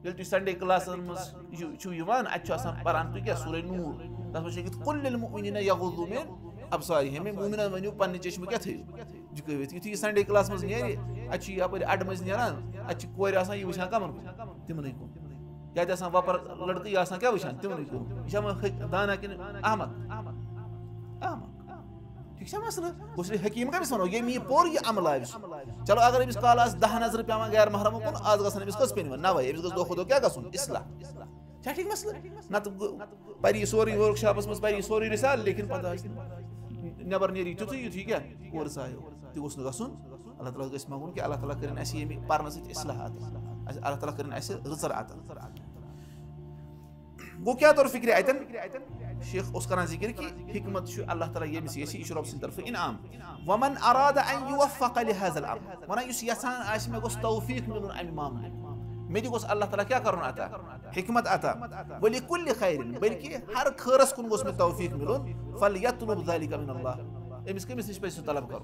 ये Sunday class मजान पान तो क्या सूरह नूर तथ मे कुल लिलमुमिनीना यगुद्दू मिन अबसारिहिम मोमिन वनो पन्ने चश्मे क्या थो झुकवित यु संडे क्लास मज नेरि अपर अड मज नान कोर यह वुचान कमन कुन तिमन कुन क्या वपर लड़के यह क्या वुचान तिमन कुन यह दाना कि अहमद अहमद ठीक है मसला उस हकीम कमिस वनो ये मी पोर ये अमल आव चलो अगर अमिस काल 10 नजर पेवान गैर महरम कुन आज गसन अमिस कस पेन नवे अमिस गस दो क्या गसन इस्लाह क्या ठीक मसला नत परी सोरी वर्कशॉप मज परी सोरी रिसाल लेकिन पता नबर नेरी तुत यु क्या कोर सायो ति गस गसन अल्लाह ताला गस मांगुन कि अल्लाह ताला करिन अस ये परन सत इस्लाह अल्लाह ताला करिन अस रिजर अता गो क्या तौर फिक्र अतन शेख उस कर जिक्र कि हिकमत अल्लाह ताला ये यह रब सद तरफ इनाम वमन अराद अन युवफ़्फ़क़ लिहाज़ल अम्र वन युस यसान आसि मे गोस तौफीक मिलुन अमि मामले मे गोस अल्लाह ताला क्या करन अता हिकमत अता वलिकुल्लि खैरिन बल्कि हर खैरस कुन गोस मे तौफीक मिलुन फलयतलुब ज़ालिका मिन अल्लाह अमिस कमिस निश पे तलब कर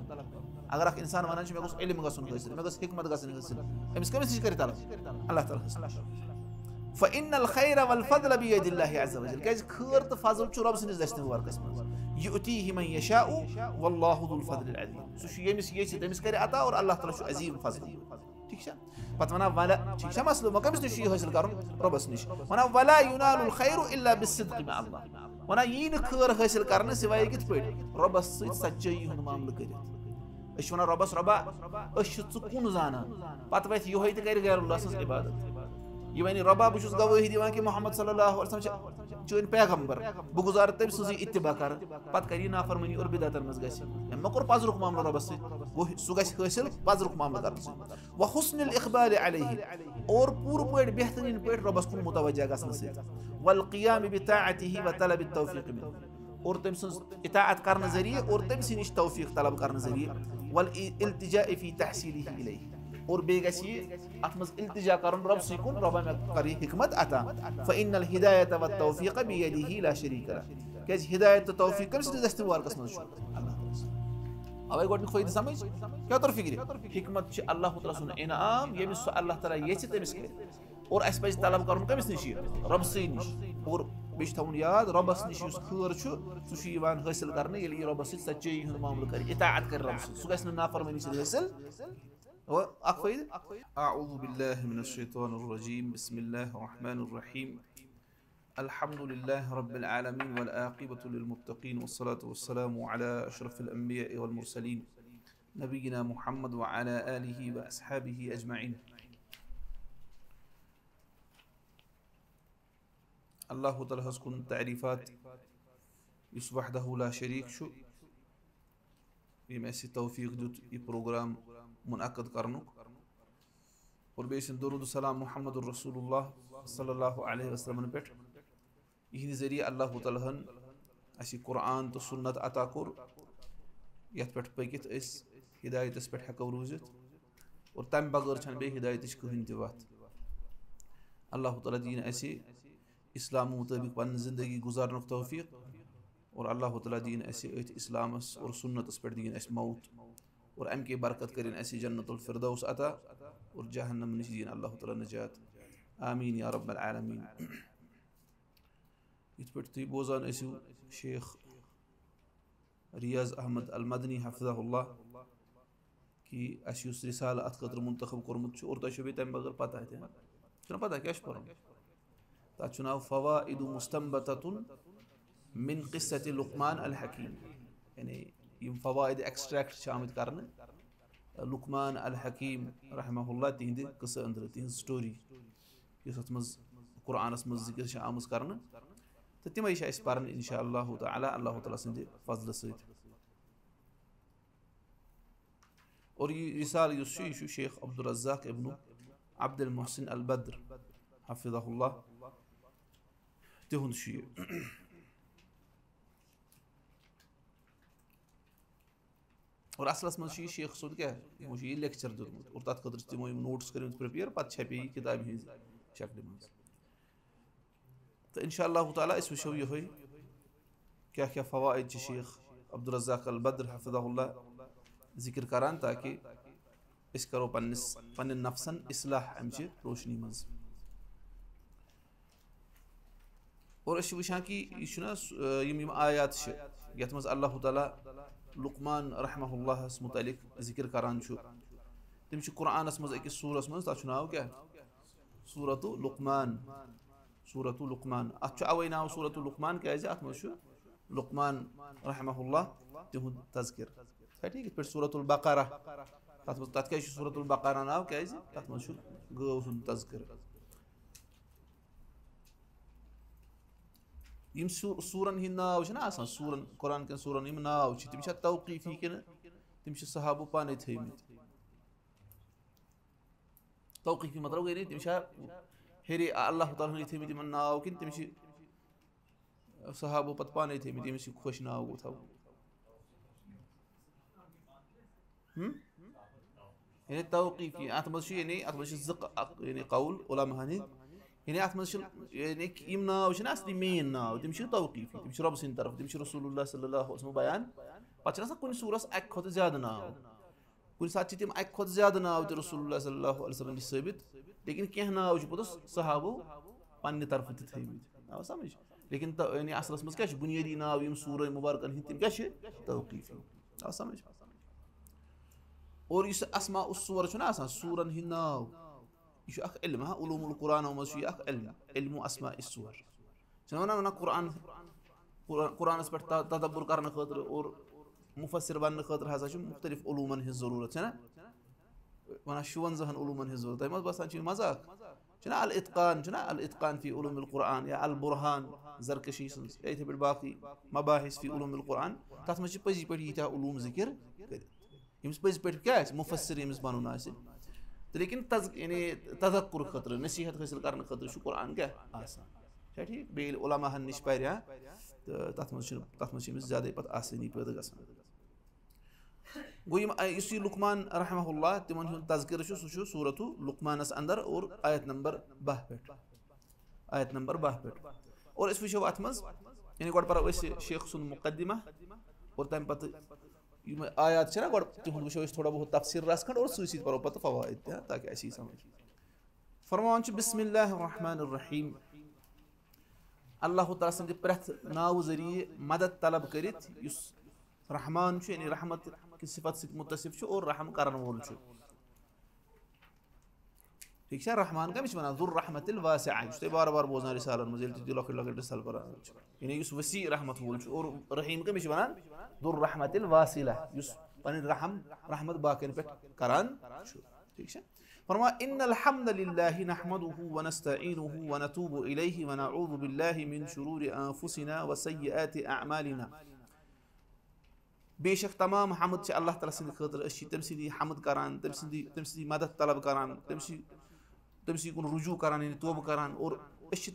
अगर अख इंसान वनान मे गोस इल्म गसन हासिल मे गोस हिकमत गसन हासिल अमिस कमिस निश कर तलब अल्लाह ताला फ़इन्नल खैर वल फ़ज़्ल बियदिल्लाहि अज़्ज़ वजल क्या खैर तो फजल रब सनिस दस्तन वर्कस मज युतीहि मन यशाउ वल्लाहु ज़ुल फ़ज़्लिल अज़ीम सु यमिस ये तमिस कर अता और अल्लाह ताला छु अजीम फजल ठीक है पत वना वला ठीक है मसलो मकमिस निश हासिल करन रबस निश वना वला युनालुल खैरु इल्ला बिस्सिद्क़ि मा अल्लाह वना यीन खैर हासिल करन सिवाय कित पे रबस सच्चाई हुन मामला करित अश वना रबस रबा अश छु कुन जाना पत वथ योहै त कर गैरुल्लाह सस इबादत ये वन रबा बहुत गवाही दिवान कि मोहम्मद सल्लल्लाहु अलैहि वसल्लम चोन पैगंबर बह गुजार तम सज इत्तिबा कर पत कर नाफरमानी और बिदअतन मज गि मे कोर पजरुक मामला रबस सह हासिल पजरुक मामला कर व हुस्नुल इक़बाल अलैहि और पूर पे बेहतरीन पे रबस कुन मुतवज्जा गसन सत वल क़ियाम बिताअतिहि व तलब तौफीक मिन और तम सज इताअत करने जरिए और तम से निश तौफीक तलब करने जरिए वल इल्तिजा फी तहसीलिहि इलैहि और बे अत मज इल्तिजा कर रब सुन रब मे कर हिकमत अता फ़इन्नल हिदायत व तौफीक बियदिहि ला शरीक लह क्या हिदायत तो तौफीक कम से दस्तन वारकस मज अल्लाह अवे गोट फायदा समझ क्या तौर फिक्र हिकमत अल्लाह ताला सुन इनाम यमिस अल्लाह ताला ये तमिस कर और अस पज तलब कर कमिस निश रब से निश और बेश थवन याद रबस निश खैर सह हासिल कर रब सच्चाई हुंद मामला कर इताअत कर रब सह गस नाफरमानी से हासिल अऊज़ु बिल्लाहि मिनश शैतानिर रजीम बिस्मिल्लाहिर रहमानिर रहीम अल्हम्दुलिल्लाहि रब्बिल आलमीन वल आक़िबतु लिल मुत्तक़ीन वस्सलातु वस्सलामु अला अशरफिल अंबिया'i वल मुरसलीन नबीना मुहम्मद व अला आलिहि व अस्हाबिहि अजमईन अल्लाह ताला हस कुन तारीफात युस वहदहु ला शरीक छु यम अस तौफीक दुत यह प्रोग्राम मुनअक़द करनुक और बेसिन दुरूद सलाम मुहम्मदुर रसूलुल्लाह सल्लल्लाहु अलैहि वसल्लम पे यह जरिए अल्लाह ताला अस कुरान तो सुन्नत अता कोर यथ पे पकित हिदायत पे हेको रूजित और तम बगैर छन बे हिदायत कहीं त वत अल्लाह ताला दीन अस इस्लाम मुताबिक पन जिंदगी गुजारनुक तौफीक और अल्लाह ताला दीन अस इस्लामस और सुन्नतस पे दीन अस मौत और अम के बरकत करें अस जन्नतुल फिरदौस अता और जहन्नम निश दीन अल्लाह ताला नजात आमीन या रब्बल आलमीन इत पे तुम बोजान ऐसु शेख रियाज अहमद अल मदनी हफिज़हुल्लाह कि अस रिसाल अत खतर मुंतखब कोरमुत और तुम तम बगैर पता है पता क्या पर्न तथ नाव फ़वाइदु मुस्तंबततुन मिन क़िस्सति लुक़मान अल हकीम यानी यम फ़वाइद एक्सट्रैक्ट आमत कर लुक़मान अल हकीम रहमहुल्लाह तिहद किस्से अंदर तिहद स्टोरी अत मज कुरानस मज जिक्र आमज कर तो तमें पर्न इंशाअल्लाह ताला अल्लाह ताला सद फजल सत और यह रिसाल यह शेख अब्दुल रज़्ज़ाक़ इब्न अब्दुल मोहसिन अल बद्र हफिज़हुल्लाह तिहुंद और असलस मज शेख सोद क्या यह लेक्चर दुतमुत और तथ खतर तमो नोट्स कर प्रिपेयर पे छपे यह किताब हज शक्ल मज तो इंशाअल्लाह ताला वो ये क्या क्या फ़वाइद शेख अब्दुल रज़्ज़ाक़ अल बद्र हफिज़हुल्लाह जिक्र करान ताकि करो पन्न नफ्सन इस्लाह अमच रोशनी मज और वुचान कि यह आयात यथ मज अल्लाह ताला लुकमान रहमहुल्लाह मुतलिक जिक्र करान तम कुरानस मज अकिस सूरस मज तथ नाव क्या सूरत लुकमान अत अवै नाव सूरत लुकमान क्या अत मज लुकमान रहमहुल्लाह तिहुंद तज़किर ठीक पे सूरतुल बक़रा तथ क्या सूरतुल बक़रा नाव क्या तथ मज गौ हुंद तज़किर यम सूरन हिंद नाव सूरन कुरान कन सूरन यम नाव तम तौक़ीफ़ी कि तम सहाबो पाने थमित तौक़ीफ़ी मतलब गई तम हेरे अल्लाह ताला थमित यमन नाव कि तम सहाबो पत पाने थमित यमिस खुश नाव गो थव यानी तौक़ीफ़ी अत मज यानी कौल उलमा यानी अत मज यानी यम नाव असली मेन नाव तम तौक़ीफ़ी तम रब सद तरफ तम रसूलुल्लाह सल्लल्लाहु अलैहि वसल्लम बयान पे कुन सूरस अक खुद ज़्यादा नाव कुन सात तम अक खुद ज़्यादा नाव तो रसूलुल्लाह सल्लल्लाहु अलैहि वसल्लम साबित लेकिन कह नाव पोतुस सहाबो पन्ने तरफ थमित आव समझ लेकिन यानी असलस मज क्या बुनियादी नाव यम सूर मुबारकन हिंद तम क्या तौक़ीफ़ी आव समझ और इस अस्मा उस सूर सूरन हिंद नाव यह इल्म उलूमुल कुरान मज इल्म अस्मा इस सूर वन कुरान कुरानस पे तदब्बुर करने खतर और मुफस्सिर बनने खतर हसा मुख्तलिफ उलूमन हिंज ज़रूरत वन 55 उलूमन हिंज ज़रूरत तम बसान मजाक अल इत्क़ान फी उलूमुल कुरान या अल बुरहान ज़रकशी इथे पे बाकी मबाहिस फी उलूमुल कुरान तथ मज पजी पे यीत्या उलूम जिक्र यमिस पज पे क्या मुफस्सिर यमिस बनून तो लेकिन यानी तज़क्कुर खतर नसीहत हासिल करने खतर कुरान क्या आसान ठीक बे उलमा नश पर तो तथ मज ज़्यादा पे आसानी पैदा गसान गो यह लुकमान रहमहुल्लाह तिमन हुंद तज़किर सह सूरत लुकमानस अंदर और आयत नंबर 12 पे और अस वो अत मज यानी गो पो शेख सुन मुकदमा और तम पे आयात गो तिहुंद वो थोड़ा बहुत तफसीर रस खंड और सी पो पे फवाइद ताकि अस समझ फरमान बिस्मिल्लाहिर रहमानिर रहीम अल्लाह ताला सद प्रेथ नाव जरिए मदद तलब करित रहमान यानी रहमत कि सिफत से मुतसिफ और रहम करन वोल ठीक है रहमान का वन ज़ुर रहमतिल वासिअ बार बार बोजन रिसालन मज लकट लकट रिसाल पर यानी वसी रहमत वोल और रहीम का वन ज़ुर रहमतिल वासिला पन रहमत बाकन पे करान ठीक है फरमा इन्नल हम्दुलिल्लाहि नहमदुहु व नस्तईनुहु व नतूबु इलैहि व नऊज़ु बिल्लाहि मिन शुरूरि अनफुसिना व सय्यिआति अअमालिना बेशक तमाम हमद अल्लाह ताला सद खतर तम सदी हमद करान तम सदी मदद तलब करान तम कुन रुजू करान यानी तोब करान और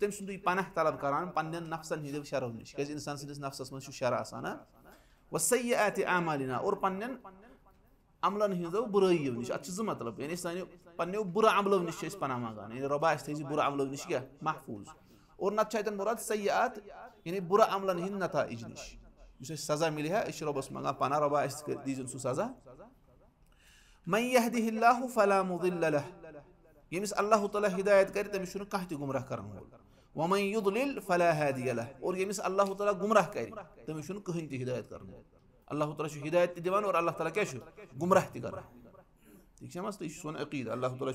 तम सद पनाह तलब करान पन्न नफ्सन हिंद शरों नश क्या इंसान सदिस नफ्सस मज शर आसान व सय्यिआति अअमालिना और पन्न अमलन हिंदो बुराइयों नश अत मतलब यानी सान पन्नो बुर अमलों नश पनाह मांगान यानी रबा थी बुर अमलों नश क्या महफूज और नत मुराद सय्यिआत यानी बुर अमलन हिंद नताइज नश सजा मिले है रबस मंगा पना रबा दीजन सह सजा मन यहदिहिल्लाहु फला मुदिल्ल लह यमिस अल्लाह ताला हिदायत कर तमिस कह गुमराह कर व मन युद्लिल फला हादिय लह और यमिस अल्लाह ताला गुमराह कर तमिस कहीं हिदायत कर अल्लाह ताला हिदायत दिवान और अल्लाह ताला क्या गुमराह कर ठीक है तो यह सोन अकीद अल्लाह ताला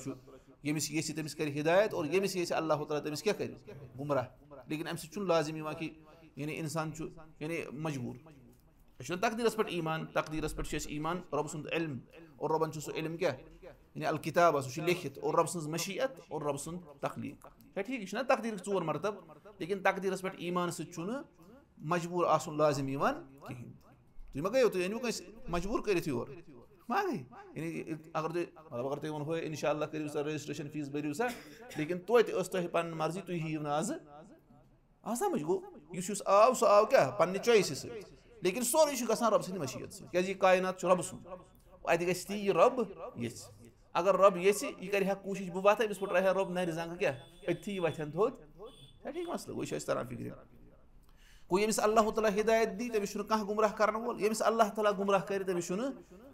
यमिस ये तमिस कर हिदायत और यमिस ये अल्लाह ताला तमिस क्या कर गुमराह लेकिन अम सह लाजिम कि यानी इंसान यानी मजबूर तकदीरस पे ईमान तकदीरस पे ईमान रब सुंद इल्म और रबन सह इल्म क्या यानी अल किताब सह लिखित और रब सज मशीयत और रब सुंद तखलीक ठीक यह तकदीर 4 मरतब लेकिन तकदीरस पे ईमान सह मजबूर आसन लाजिम कहीं तुम गयो तो यानी मजबूर कर मा गई यानी अगर तुम वो इंशाअल्लाह करियो सा रजिस्ट्रेशन फीस भरियो सा लेकिन तो पन मर्जी तुम हियो ना आज समझ गो आव सह आव क्या पन्ने चॉइस लेकिन सोरे गसान रब सद मशीयत क्या कायनात रब सुन अत गी रब ये अगर रब ये कर कोशिश बह वात अमिस पह रब नर जंग क्या अथी वथन थोद ठीक मसल वो तरह फिक्र गो यमिस अल्लाह ताला हिदायत दी तमिस कह गुमराह करन वोल यमिस अल्लाह ताला गुमराह कर तमिस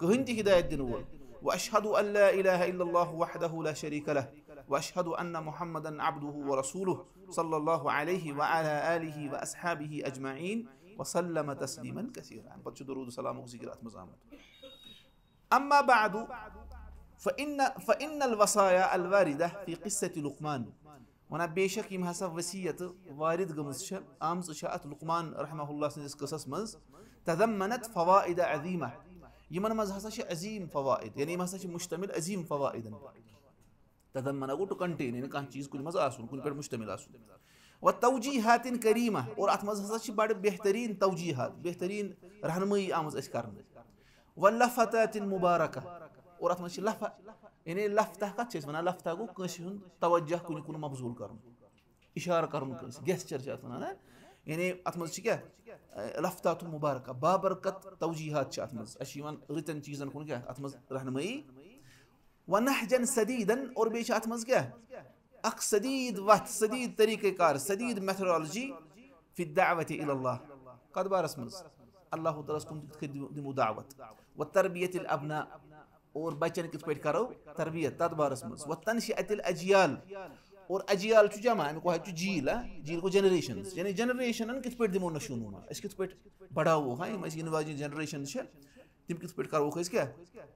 कहीं हिदायत दिन वोल व अशहदु अन ला इलाहा इल्लल्लाहु वहदहु ला शरीक लह वअशहदु अन्न मुहम्मदन अब्दुहु व रसूलुहु सल्लल्लाहु अलैहि व अला आलिहि व अस्हाबिहि अजमईन व सल्लम तस्लीमन कसीरा। पछ दुरूद सलाम ज़िक्र अत मज़ आमद। अम्मा बादु फ़इन्नल वसाया अल वारिदा फ़ी क़िस्सति लुक़मान। वना बेशक यम हसा वसीयत वारिद गमज छ आमज छ अत लुक़मान रहमहुल्लाह सनिस क़िसस मज तज़म्मनत फ़वाइद अज़ीमा। यमन मज हसा छ अज़ीम फ़वाइद, यानी यम हसा छ मुश्तमिल अज़ीम फ़वाइदन पर। तज़म्मना गो टू कंटेन, यानी कह चीज़ कुन मज आसुन, कुन पर मुश्तमिल आसुन। व तौजीहातिन करीमा, और अत मज हसा छ बड़ बेहतरीन तौजीहात, बेहतरीन रहनुमाई आमज अस करने। व लफ़तातिन मुबारका, और अत मज छ लफ़ा, यानी लफ़्ता कत छ वनान, लफ़्ता गो कंसि हुंद तवज्जह कुन कुन मबजूल करन, इशारा करन कंसि, गेस्चर छ अत वनान। यानी अत मज छ क्या लफ़्तातुन मुबारका, बाबरकत तौजीहात छ अत मज, अश यिवान रितन चीज़न कुन क्या अत मज रहनुमाई। व नहजन सदीदन, और बे छ अत मज क्या अख सदीद वत, सदीद तरीक़ेकार, सदीद मेथोडोलॉजी फी दावत इलल्लाह, कद बारस मज अल्लाह तआला कुन दिमु दावत। व तरबियतिल अबना, और बच्चन कित पे करो तरबियत तद बारस मज। व तनशिअतिल अजियाल, और अजियाल छु जमा अम को जील, जील को जनरेशंस, यानी जनरेशन कित पे दिमो नशो नुमा, अस कित पे बढ़ावो, हाँ यम इन वाजिन जनरेशन छ तिम कित पे करो अस क्या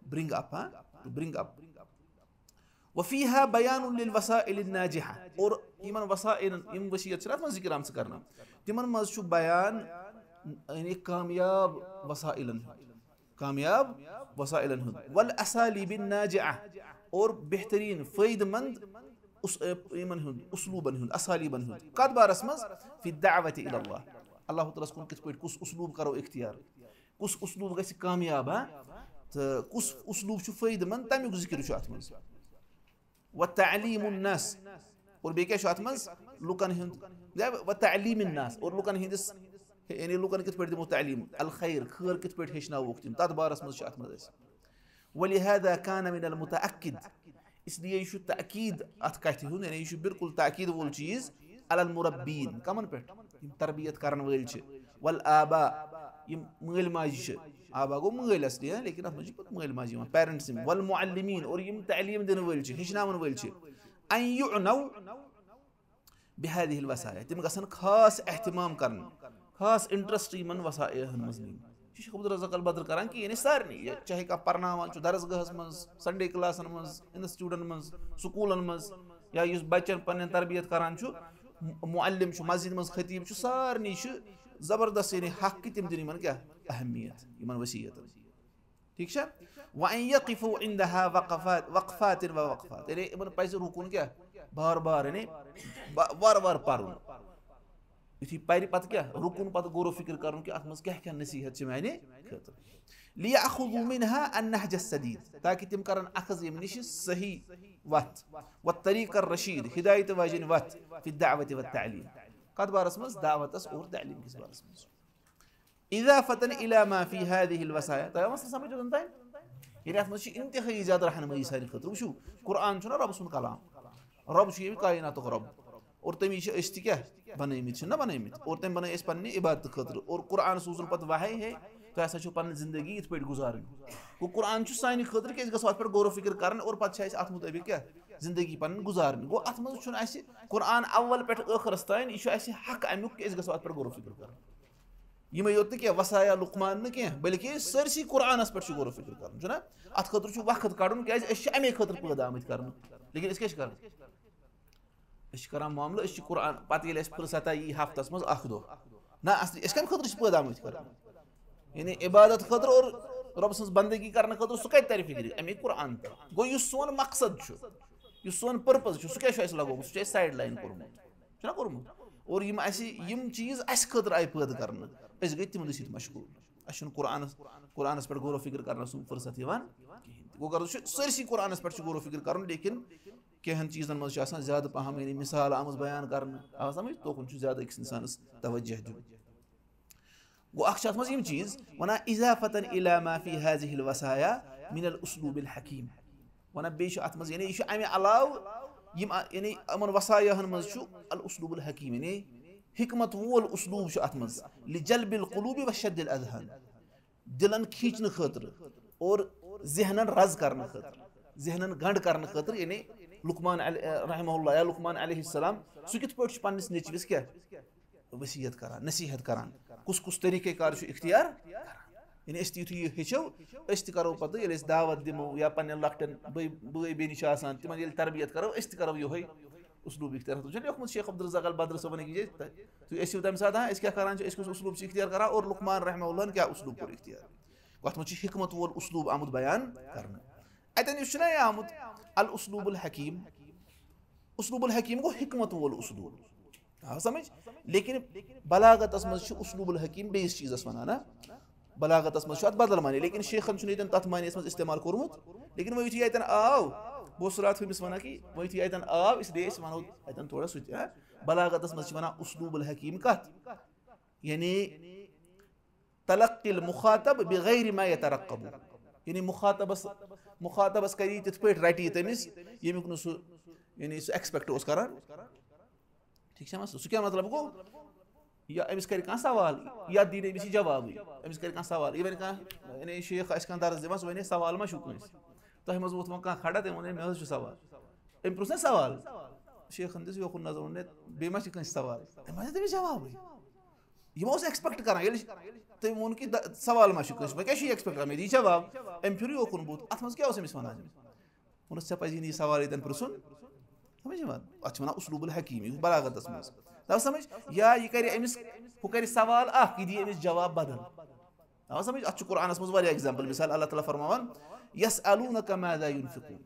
ब्रिंग अप, हाँ ब्रिंग अप। व फीहा बयानुन लिल वसाइल नाजिहा, और यमन वसाइल यम वसीयत छ मज जिक्र आमस करना, तिमन मज छु बयान यानी कामयाब वसाइलन, कामयाब वसाइलन हुंद। वल असालिबिन नाजिआ, और बेहतरीन फ़ायदेमंद यमन हुंद उसलूबन हुंद, असालिबन हुंद। कद बारस मज फी दावत इलल्लाह, अल्लाह तआला कुन कित पे कुस उसलूब करो इख्तियार, कुस उसलूब गस कामयाब, तो कुस उसलूब छु फ़ायदेमंद तमिक जिक्र छु अत मज। व तअलीमुन नास, और बे क्या छु अत मज लुकन हुंद, व तअलीमिन नास, और लुकन हिंदिस यानी लुकन कित पे दिमो तालीम अल खैर, खैर कित पे हेचनावोक तिम, तद बारस मज छ अत मज। वलिहादा कान मिनल मुतअक्किद, इसलिए यह ताकीद अत कथ हुंद, यानी यह बिल्कुल ताकीद वोल चीज़ अलल मुरब्बीन, कमन पे तरबियत करन वल छ। वल आबा, यम मल माजी छ, आबा गो मल असली, लेकिन अत मज मल माजी पेरेंट्स। वल मुअल्लिमीन, और यम तालीम दिन वल छ, हेचनावन वल छ। अन युअनौ बिहादिहिल वसाया, तिम गसन खास एहतिमाम करन, खास इंटरेस्ट यमन वसाइलन मज नीन। यह अब्दुल रज़ाक अल बद्र करान कि यानी सारनी, चाहे कह परनावान दरसगाहस मज, संडे क्लासन मज, इंस्टीट्यूटन मज, स्कूलन मज, या इस बच्चन पन्न तरबियत करान छु, मुअल्लिम छु, मस्जिद मज खतीब छु, सारनी जबरदस्त यानी हक कि तिम दिन यमन क्या अहमियत, यमन वसीयत, ठीक छ। व अन यक़िफु इंदहा वक़फ़ातिन व वक़फ़ात, यानी यमन पज़ रुकुन क्या बार बार, यानी बार बार पढ़ुन, यु पर पत क्या रुकुन, पत गौर फिक्र कर कि अत मज क्या क्या नसीहत माने खतर। लियअख़ुज़ु मिनहा अन्नहज सदीद, ताकि तिम करन अखज़ यम निश सही वत, व तरीक़ रशीद, हिदायत वाजिन वत फी दावत व तालीम, कद बारस मज दावतस और तालीम किस बारस मज। इज़ाफ़तन इला मा फी हादिहिल वसाया, तो मसल समझो तन ताइन, यानी अत मज इंतहाई ज़्यादा रहनुमाई सारी खतर। वुशु कुरान छु ना रब सुन कलाम, रब छु ये कायनातुक रब, और तमी अस क्या बनमित ना बनमित, और तम बन पन्ने इबादत खतर, और कुरान सूजन पत वही है तो हसा छो पन्न जिंदगी इत पे गुजारन। गो कुरान छु सानि खतर कि गो अत पे गौर फिक्र करन, और पत अत मुताबिक क्या जिंदगी पन्न गुजारन। गो अत मज छुन अस कुरान अव्वल पे आखिरस ताइन यह अस हक अमुक कि गो अत पे गौर फिक्र कर, यम योत न क्या वसाया लुक़मान न क्या, बल्कि सरसी कुरानस पे गौर फिक्र कर ना। अत खतर वक्त कड़न क्या अमे खतर पैदा आमत कर, लेकिन अस क्या कर मामला कुरान पत ये फुर्सत यी हफ्तस मज अख दो ना, असली कम खतर पैदा आमत कर, यानी इबादत खतर और रब सज बंदगी करने खतर सह कत तर फिक्र अमे कुरान पे। गो यह सोन मकसद सोन पर्पज सह क्या लगोमुत, सह साइड लाइन कोर्मुत ना कोर्मुत, और यम चीज़ अस खतर आय पैदा करने, अस गई तिमन सत मशगूल, अस कुरानस पे गौर फिक्र करने सह फुर्सत गो कर सरसी कुरानस पे गौर फिक्र कर, लेकिन कहन चीज़न मज ज़्यादा पहम यानी मिसाल आमज बयान कर समझ, तोकुन ज़्यादा अकिस इंसानस तवज्जह दिन। गो अख मज यम चीज़ वना इज़ाफ़तन इला मा फी हाज़िहिल वसाया मिनल उसलूबिल हकीम, वना बे अत मज यानी यह अमे अलाव यम यानी अमन वसायाहन मज अल उसलूबुल हकीम, यानी हिकमत वोल उसलूब अत मज लिजल्बिल क़ुलूबि व शद्दिल अज़हान, दिलन खींचने खतर और जहनन रज करने खतर, जहनन गंड करने खतर, यानी لقمان رحمہ اللہ یا لقمان علیہ السلام سُہ کِتھ پٲٹھۍ چھُ پنٛنِس نیٚچوِس کیٛاہ ؤصیت کران نصیٖحت کران کُس طریٖقہ کار چھُ اختیار کران یعنی أسۍ تہِ یُتھُے یہِ ہیٚچھو أسۍ تہِ کرو پتہٕ ییٚلہِ أسۍ دعوت دِمو یا پننٮ۪ن لۄکٹٮ۪ن بٲے بیٚنہِ چھِ آسان تِمن ییٚلہِ تربیت کرو أسۍ تہِ کرو یِہوٚے اسلوٗب اختیار تُہۍ چھُو لیوکھمُت شیخ عبدالرزاق البدر صٲبن أکِس جایہِ تُہۍ ٲسِو تمہِ ساتہٕ أسۍ کیٛاہ کران چھِ أسۍ کُس اسلوٗب چھِ اختیار کران اور لقمان رحمہ اللہن کیٛاہ اسلوٗب کوٚر اختیار کتھ منٛز چھُ حکمت وول اسلوٗب آمُت بیان کرنہٕ اتٮ۪ن یُس چھُنہ یہِ آمُت الاسلوٗب الحکیٖم اسلوٗب الحکیٖم گوٚو حکمت وول اسلوٗب آو سمجھ لیکن بلاغتس منٛز چھُ اسلوٗب الحکیٖم بیٚیِس چیٖزس ونان نہ بلاغتس منٛز چھُ اتھ بدل معنی لیکن شیخن چھُنہٕ ییٚتٮ۪ن تتھ معنیَس منٛز استعمال کوٚرمُت لیکن وۄنۍ یُتھُے اتٮ۪ن آو بہٕ اوسُس راتھ ہُمِس ونان کہِ وۄنۍ یُتھُے اتٮ۪ن آو اسلیے أسۍ ونو اتٮ۪ن تھوڑا سُہ تہِ بلاغتس منٛز چھِ ونان اسلوٗب الحکیٖم کتھ یعنی تلقی المخاطب بغیر ما یترقب یعنی مخاطبس کری تِتھ پٲٹھۍ رٹہِ یہِ تٔمِس ییٚمیُک نہٕ سُہ یعنی سُہ ایٚکسپیکٹ اوس کران ٹھیٖک چھا مسلہٕ سُہ کیٛاہ مطلب گوٚو یا أمِس کرِ کانٛہہ سوال یا دِی نہٕ أمِس یہِ جوابٕے أمِس کرِ کانٛہہ سوال یہِ وَنہِ کانٛہہ یعنی شیخ آسہِ کانٛہہ درس دِوان سُہ وَنہِ سوال ما چھُو کٲنٛسہِ تۄہہِ منٛز ووٚتھ وۄنۍ کانٛہہ کھڑا تٔمۍ ووٚن مےٚ حظ چھُ سوال أمۍ پرٛژھ نا سوال شیخن دِژ یوکُن نظر ووٚن بیٚیہِ ما چھِ کٲنٛسہِ سوال أمۍ ما دِژ تٔمِس جوابٕے یہِ ما اوس ایٚکسپیکٹ کران ییٚلہِ تٔمۍ ووٚن کہِ سوال ما چھُ کٲنٛسہِ وۄنۍ کیٛاہ چھُ یہِ ایٚکسپیکٹ کران مےٚ دی جواب أمۍ پھِر یوکُن بُتھ اَتھ منٛز کیٛاہ اوس أمِس وَنان ووٚنُس ژےٚ پَزی نہٕ یہِ سوال ییٚتٮ۪ن پرٛژھُن سمجھ یِوان اَتھ چھِ وَنان اسلوٗب الحکیٖم یہِ بلاغتس منٛز آو سمجھ یا یہِ کرِ أمِس ہُہ کرِ سوال اکھ یہِ دی أمِس جواب بدل آو سمجھ اَتھ چھُ قرآنس منٛز واریاہ ایٚگزامپٕل مِثال اللہ تعالیٰ فرماوان یسألوٗنَکَ ماذا يُنفِقوٗن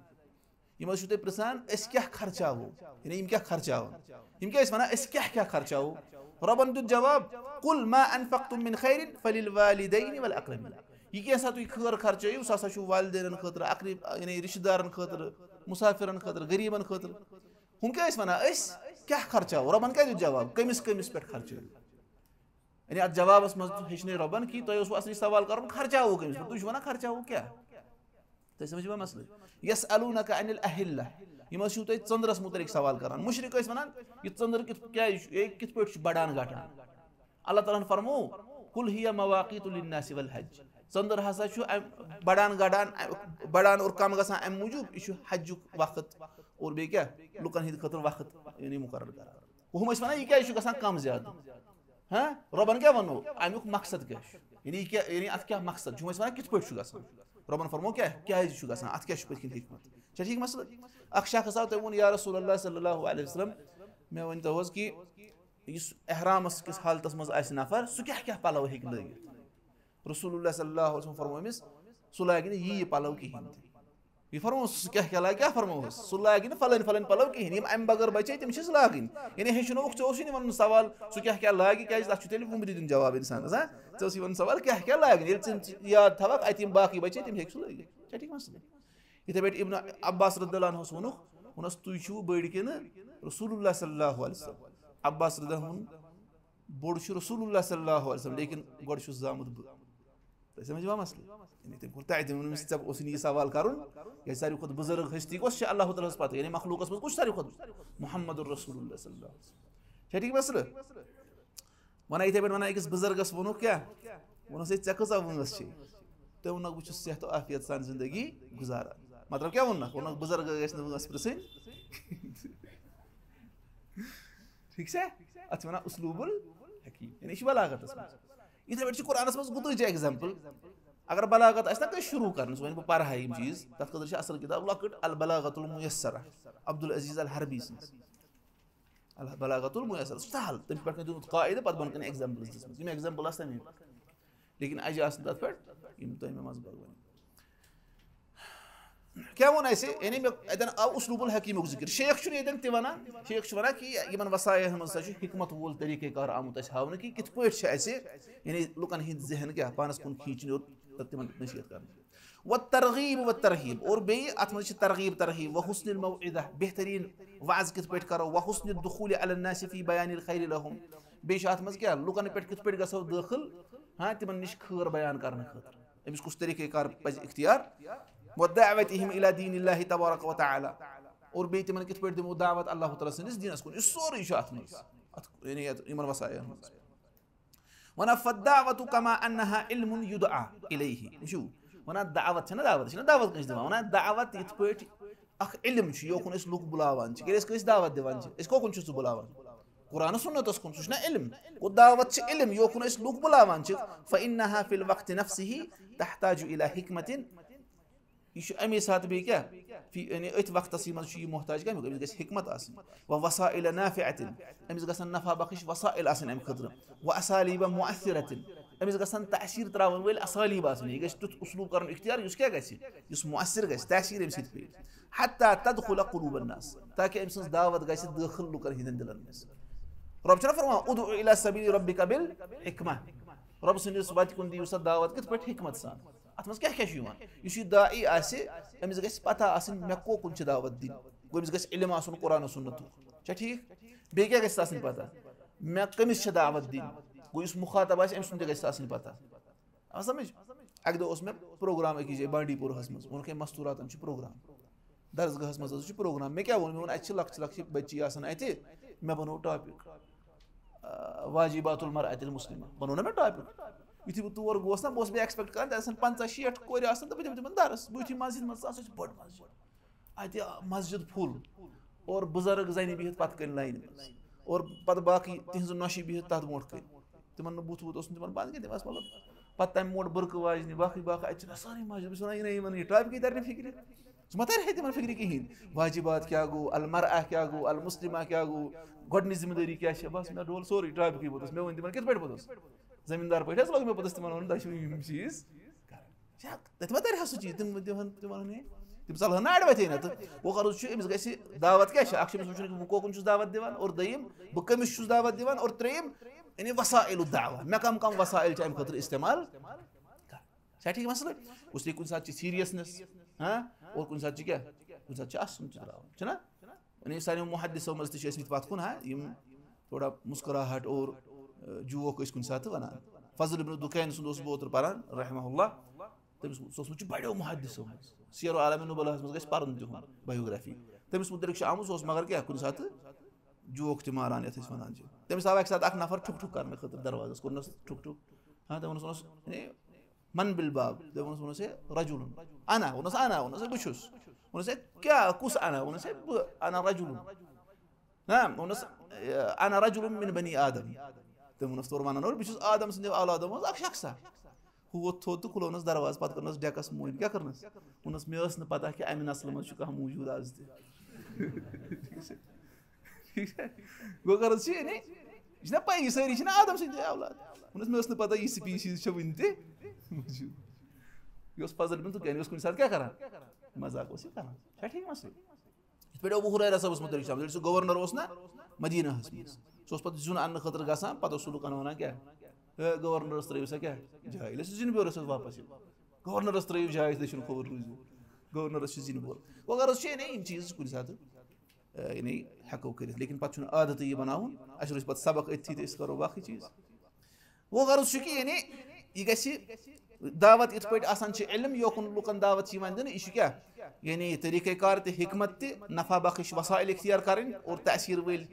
یِم حظ چھِو تُہۍ پرٛژھان أسۍ کیٛاہ خرچاوو یعنی یِم کیٛاہ خرچاوان یِم کیٛاہ ٲسۍ وَنان أسۍ کیٛاہ خرچاوو رۄبن دیُت جواب قُل ما انفقتم من خیرٍ فللوالدین والاقربین یہِ کینٛژھا تُہۍ خٲر خرچٲیِو سُہ ہسا چھُ والدینن خٲطرٕ اقریب یعنی رِشتہٕ دارن خٲطرٕ مُسافِرن خٲطرٕ غریٖبن خٲطرٕ ہُم کیٛاہ ٲسۍ وَنان أسۍ کیٛاہ خرچاوو رۄبن کیٛاہ دیُت جواب کٔمِس پٮ۪ٹھ خرچٲیِو یعنی اَتھ جوابس منٛز ہیٚچھنٲے رۄبن کہِ تۄہہِ اوسوٕ اصلی سوال کرُن خرچاوو کٔمِس پٮ۪ٹھ تُہۍ چھِو وَنان خرچاوو کیٛاہ تُہۍ سمجھوا مسلہٕ یسألوٗنَکَ عن الأہلة یِم حظ چھِو تُہۍ ژٔنٛدرس مُتعلِق سوال کران مُشرِق ٲسۍ وَنان یہِ ژٔنٛدٕر کِتھ پٲٹھۍ چھُ بڑان گژھان اللہ تعالیٰ ہن فرموو قُل ہِیَ مواقیٖتُ لِلنَّاسِ وَالْحَجِّ ژٔنٛدٕر ہسا چھُ بڑان اور کم گژھان اَمہِ موٗجوٗب یہِ چھُ حجُک وقت اور بیٚیہِ کیٛاہ لُکن ہٕنٛدِ خٲطرٕ وقت یعنی مُقرر کران ہُم ٲسۍ وَنان یہِ کیٛازِ چھُ گژھان کم زیادٕ ہاں رۄبن کیٛاہ وَنو اَمیُک مقصد کیٛاہ چھُ یعنی یہِ کیٛاہ یعنی اَتھ کیٛاہ مقصد چھُ ہُم ٲسۍ وَنان کِتھ پٲٹھۍ چھُ گژھان رۄبن فرموو کیٛازِ چھُ گژھان اَتھ کیٛاہ چھُ پٔتۍ کِنۍ حِکمت چھا ٹھیٖک مسلہٕ اکھ شخص آو تٔمۍ ووٚن یا رسول اللہ صلی اللہ علیہ وسلم مےٚ ؤنۍتو حظ کہِ یُس احرامس کِس حالتس منٛز آسہِ نفر سُہ کیٛاہ پلو ہیٚکہِ لٲگِتھ رسول اللہ صلی اللہ علیہ وسلم فرموو أمِس سُہ لاگہِ نہٕ یہِ پلو کِہینۍ تہِ یہِ فرمووُس سُہ کیٛاہ لاگہِ کیٛاہ فرمووُس سُہ لاگہِ نہٕ فلٲنۍ پلو کِہینۍ یِم اَمہِ بغٲر بچے تِم چھِس لاگٕنۍ یعنی ہیٚچھنووُکھ ژےٚ اوسُے نہٕ وَنُن سوال سُہ کیٛاہ لاگہِ کیٛازِ تَتھ چھُ تیٚلہِ وُمبرِ دیُن جواب اِنسانس ژےٚ اوسُے وَنُن سوال کیٛاہ لاگہِ ییٚلہِ ژٕ یاد تھاوکھ اَتہِ یِم باقٕے بچے تِم ہیٚکہِ سُہ لٲگِتھ چھا ٹھیٖک مسلہٕ یِتھٕے پٲٹھۍ ابن عباس رضی اللہ عنہُس ووٚنُکھ تُہۍ چھِو بٔڑۍ کِنہٕ رسول اللہ صلی اللہ علیہ وسلم عباس رضی اللہ ووٚن بوٚڑ چھُ رسول اللہ صلی اللہ علیہ وسلم لیکن گۄڈٕ چھُس زامُت بہٕ تُہۍ سمجھوا مسلہٕ یعنی تٔمۍ کوٚر تَتہِ ووٚن أمِس ژےٚ اوسُے نہٕ یہِ سوال کرُن کیٛازِ ساروی کھۄتہٕ بُزرگ ہستی کۄس چھِ اللہ تعالیٰ ہَس پتہٕ یعنی مخلوٗقس منٛز کُس چھُ ساروی کھۄتہٕ محمد الرسول اللہ صلی اللہ علیہ وسلم چھا ٹھیٖک مسلہٕ وَنان یِتھٕے پٲٹھۍ وَنان أکِس بُزرگس ووٚنُکھ کیٛاہ ووٚنُس ہے ژےٚ کۭژاہ وٲنٛس چھے تٔمۍ ووٚنُکھ بہٕ چھُس صحت و عافیت سان زندگی گُزاران مطلب کیٛاہ ووٚنُکھ بُزرگہٕ گژھِ نہٕ وٲنٛس پرٛژھٕنۍ ٹھیٖک چھا اَتھ چھِ وَنان اسلوٗب الحکیٖم یعنی یہِ چھُ بلاغتس منٛز یِتھٕے پٲٹھۍ چھِ قرآنس منٛز گُتٕجۍ ایٚگزامپٕل اگر بلاغت آسہِ نا کٲنٛسہِ شروٗع کرنہٕ سُہ وَنہِ بہٕ پرٕ ہا یِم چیٖز تَتھ خٲطرٕ چھِ اَصٕل کِتاب لۄکٕٹ البلاغۃ المُیسرہ عبدالعزیٖز الحربی سٕنٛز البلاغۃ المُیسرہ سُہ چھُ سہل تٔمۍ چھُ پٮ۪ٹھ کَنۍ دیُتمُت قاعدٕ پتہٕ بۄن کَنۍ ایٚگزامپٕلز دِژمٕژ یِم ایٚگزامپٕل آسہٕ تَمے لیکن اَجہِ آسہٕ نہٕ تَتھ پٮ۪ٹھ یِم تۄہہِ مےٚ منٛز ؤنۍ کیٛاہ ووٚن اَسہِ یعنی مےٚ اَتٮ۪ن آو اسلوٗب الحکیٖمُک ذِکر شیخ چھُنہٕ ییٚتٮ۪ن تہِ وَنان شیخ چھُ وَنان کہِ یِمن وسایَن منٛز ہسا چھُ حِکمت وول طریٖقہ کار آمُت اَسہِ ہاونہٕ کہِ کِتھ پٲٹھۍ چھِ اَسہِ یعنی لُکن ہٕنٛدۍ ذہن کیٛاہ پانس کُن کھیٖنچنہِ اور تِمن نصیٖحت کرنہِ وَترغیٖب وَترہیٖب اور بیٚیہِ اَتھ منٛز چھِ ترغیٖب ترہیٖب وحسنِ الموعظہ بہتریٖن وعظ کِتھ پٲٹھۍ کرو وحسنِ الدخوٗلِ علی الناس فی بیان الخیر لہم بیٚیہِ چھُ اَتھ منٛز کیٛاہ لُکن پٮ۪ٹھ کِتھ پٲٹھۍ گژھو دٲخل ہاں تِمن نِش خٲر بیان کرنہٕ خٲطرٕ أمِس کُس طریٖقہ کار پزِ اختیار وَدعوتِہِم الی دیٖن اللہ تبارک وتعالیٰ اور بیٚیہِ تِمن کِتھ پٲٹھۍ دِمو دعوت اللہ تعالیٰ سٕنٛدِس دیٖنس کُن یہِ سورُے چھُ اَتھ منٛز یعنی یِمن وسایَن منٛز وَنان فالدعوة کما انہا علم یدعا الیہ وٕچھِو وَنان دعوت چھےٚ نہ دعوت یہِ چھےٚ نہ دعوت کٲنٛسہِ دِوان وَنان دعوت یِتھ پٲٹھۍ अख इल्म योकुन लुक बुलावान दावत दिवान कोकुन बुलावान कुरान सुन्नतस कुन सह इल्म गो दावत इल्म योकुन लुक बुलावान फ़इन्नहा फ़िल वक़्ति नफ़्सिही तहताजु इला हिकमतिन यह अमे सात बे क्या यानी अथ वक्तस मज मोहताज क्या अमिस गस हिकमत आसन व वसाइल नाफ़िअतिन अमिस गसन नफ़ा बख्श वसाइल आसन अमि खतर व असालीब मुअस्सिरतिन अमिस गसन तासीर त्रावन वल असालीब आसन यह गस तुथ उसलूब करन इख्तियार युस क्या गस युस मुअस्सिर गस तासीर अमि सित पे हत्ता तदखुल क़ुलूबन नास ताकि अमि सन्स दावत गस दाखिल लुकन हिंदन दिलन में रब छना फरमा उदउ इला सबील रब्बिका बिल हिकमा रब सन्दिस वत कुन दियु सा दावत कित पट हिकमत सान अत मज क्या यह दाई अमिस गस पता आसन मे कोकुन दावत दिन गो अमिस गस इल्म आसन कुरान सुन्नत ठीक बे क्या गस आसन पता मे कमिस दावत दिन गो इस मुखातब अमिस गस आसन पता आ समझ अक दो मे प्रोग्राम अकिस जाए बांडीपोरहस मज वोन मस्तूरातन प्रोग्राम दरसगाहस मज प्रोग्राम मे क्या वो अत लक्ष लक्ष बच्ची आसन अत मे बनो टॉपिक वाजिबातुल मरअतिल मुस्लिमा बनो ना मे टॉपिक युथि बह तौर गोस ना बह एक्सपेक्ट कर 50-60 कोर तो बह दिम दरस बुथि मस्जिद मज बड़ मस्जिद अत मस्जिद फुल और बुजुर्ग जन बिहित पत कन लाइन और पत बाकी तिहज नौशी बिहित तथ मोट कन तिमन बुथ वुथ तिमन बंद कह मतलब पत तम मोट बुरक वाजन बाकी बाकी अत सारे मस्जिद बह टॉपिक तर फिक्र सह मा तर तिमन फिक्र कहें वाजिबात क्या गो अल मरअ क्या गो अल मुस्लिमा क्या गो गोडनी जिम्मेदारी क्या बस मे डोल सोरे टॉपिक पोतस मे वन तिमन कित पे पोतस जमींदार पे लग मे पोतस तिमन वन दशम चीज तथ मा तर सह चीज तिम चल ना अड़वत ना तो वो कर्ज अमिस गस दावत क्या अमिस वो कोकुन दावत दिवान और दयिम बह कमिस दावत दिवान और त्रेयम यानी वसाइल दावा मे कम कम वसाइल अमि खतर इस्तेमाल कर ठीक मसला उसलिए कुछ साथ सीरियसनेस हाँ और कुछ साथ क्या कुछ साथ असन ना यानी सारे मुहद्दिसों मज तथ कुन हाँ थोड़ा मुस्कुराहट और जोक कुछ साथ वनान फजल इब्न दुकैन सुंद ओतर पारान रहमहुल्लाह तमिस बड़ो मुहद्दिसों मज सीर आलम नुबलाहस मज पर्न तिहुन बायोग्राफी तमिस मुतलिक आमुत मगर क्या कुन साथ जोक त मारान ये वन तमिस आव एक साथ नफर ठुक ठुक कर खतर दरवाजस कोनस ठुक ठुक हाँ तमस मन बिल बाब वोनस रजुल अना वोनस वोनस क्या कुस अना वोनस अना रजुल ना वोनस अना रजुल मिन बनी आदम तम वोनस तोर वन बहुत आदम सद औलाद मज शख्सा वो थो तो खुलोनस दरवाज पत करनस डेकस मोइन क्या करनस वोनस मे पता कि अमि नस्ल मज कह मौजूद आज गो कर्ज यह पी सारी आदम सद औलाद वोनस मे पता यह स्पीशीज वन तौजूद यह फजल बिन दुकैन कुछ साथ क्या कर मजाक कर ठीक मसल इत पे अबू हुरैरा सबस मुतलिक सह गवर्नर ना मदीना सह पे जुन अन्न खतर ग पे लुकन वन क्या गवर्नरस त्रो सा क्या जाय जिन बोर वापस गवर्नरस त्रो जाय दशिन खोर रूज गवर्नरस जिन बोर वो गर्ज इन चीज कुछ साथ यानी हेको कर लेकिन पे आदत यह बनान अस रोज पे सबक अथी तो करो बाकी चीज वो गर्ज कि यानी यह ग दावत इत पे इल्म योकुन लुकन दावत दिन यह क्या यानी तरीक़ाकार तो हिकमत नफ़ा बख्श वसाइल इख्तियार करें और तासीर वल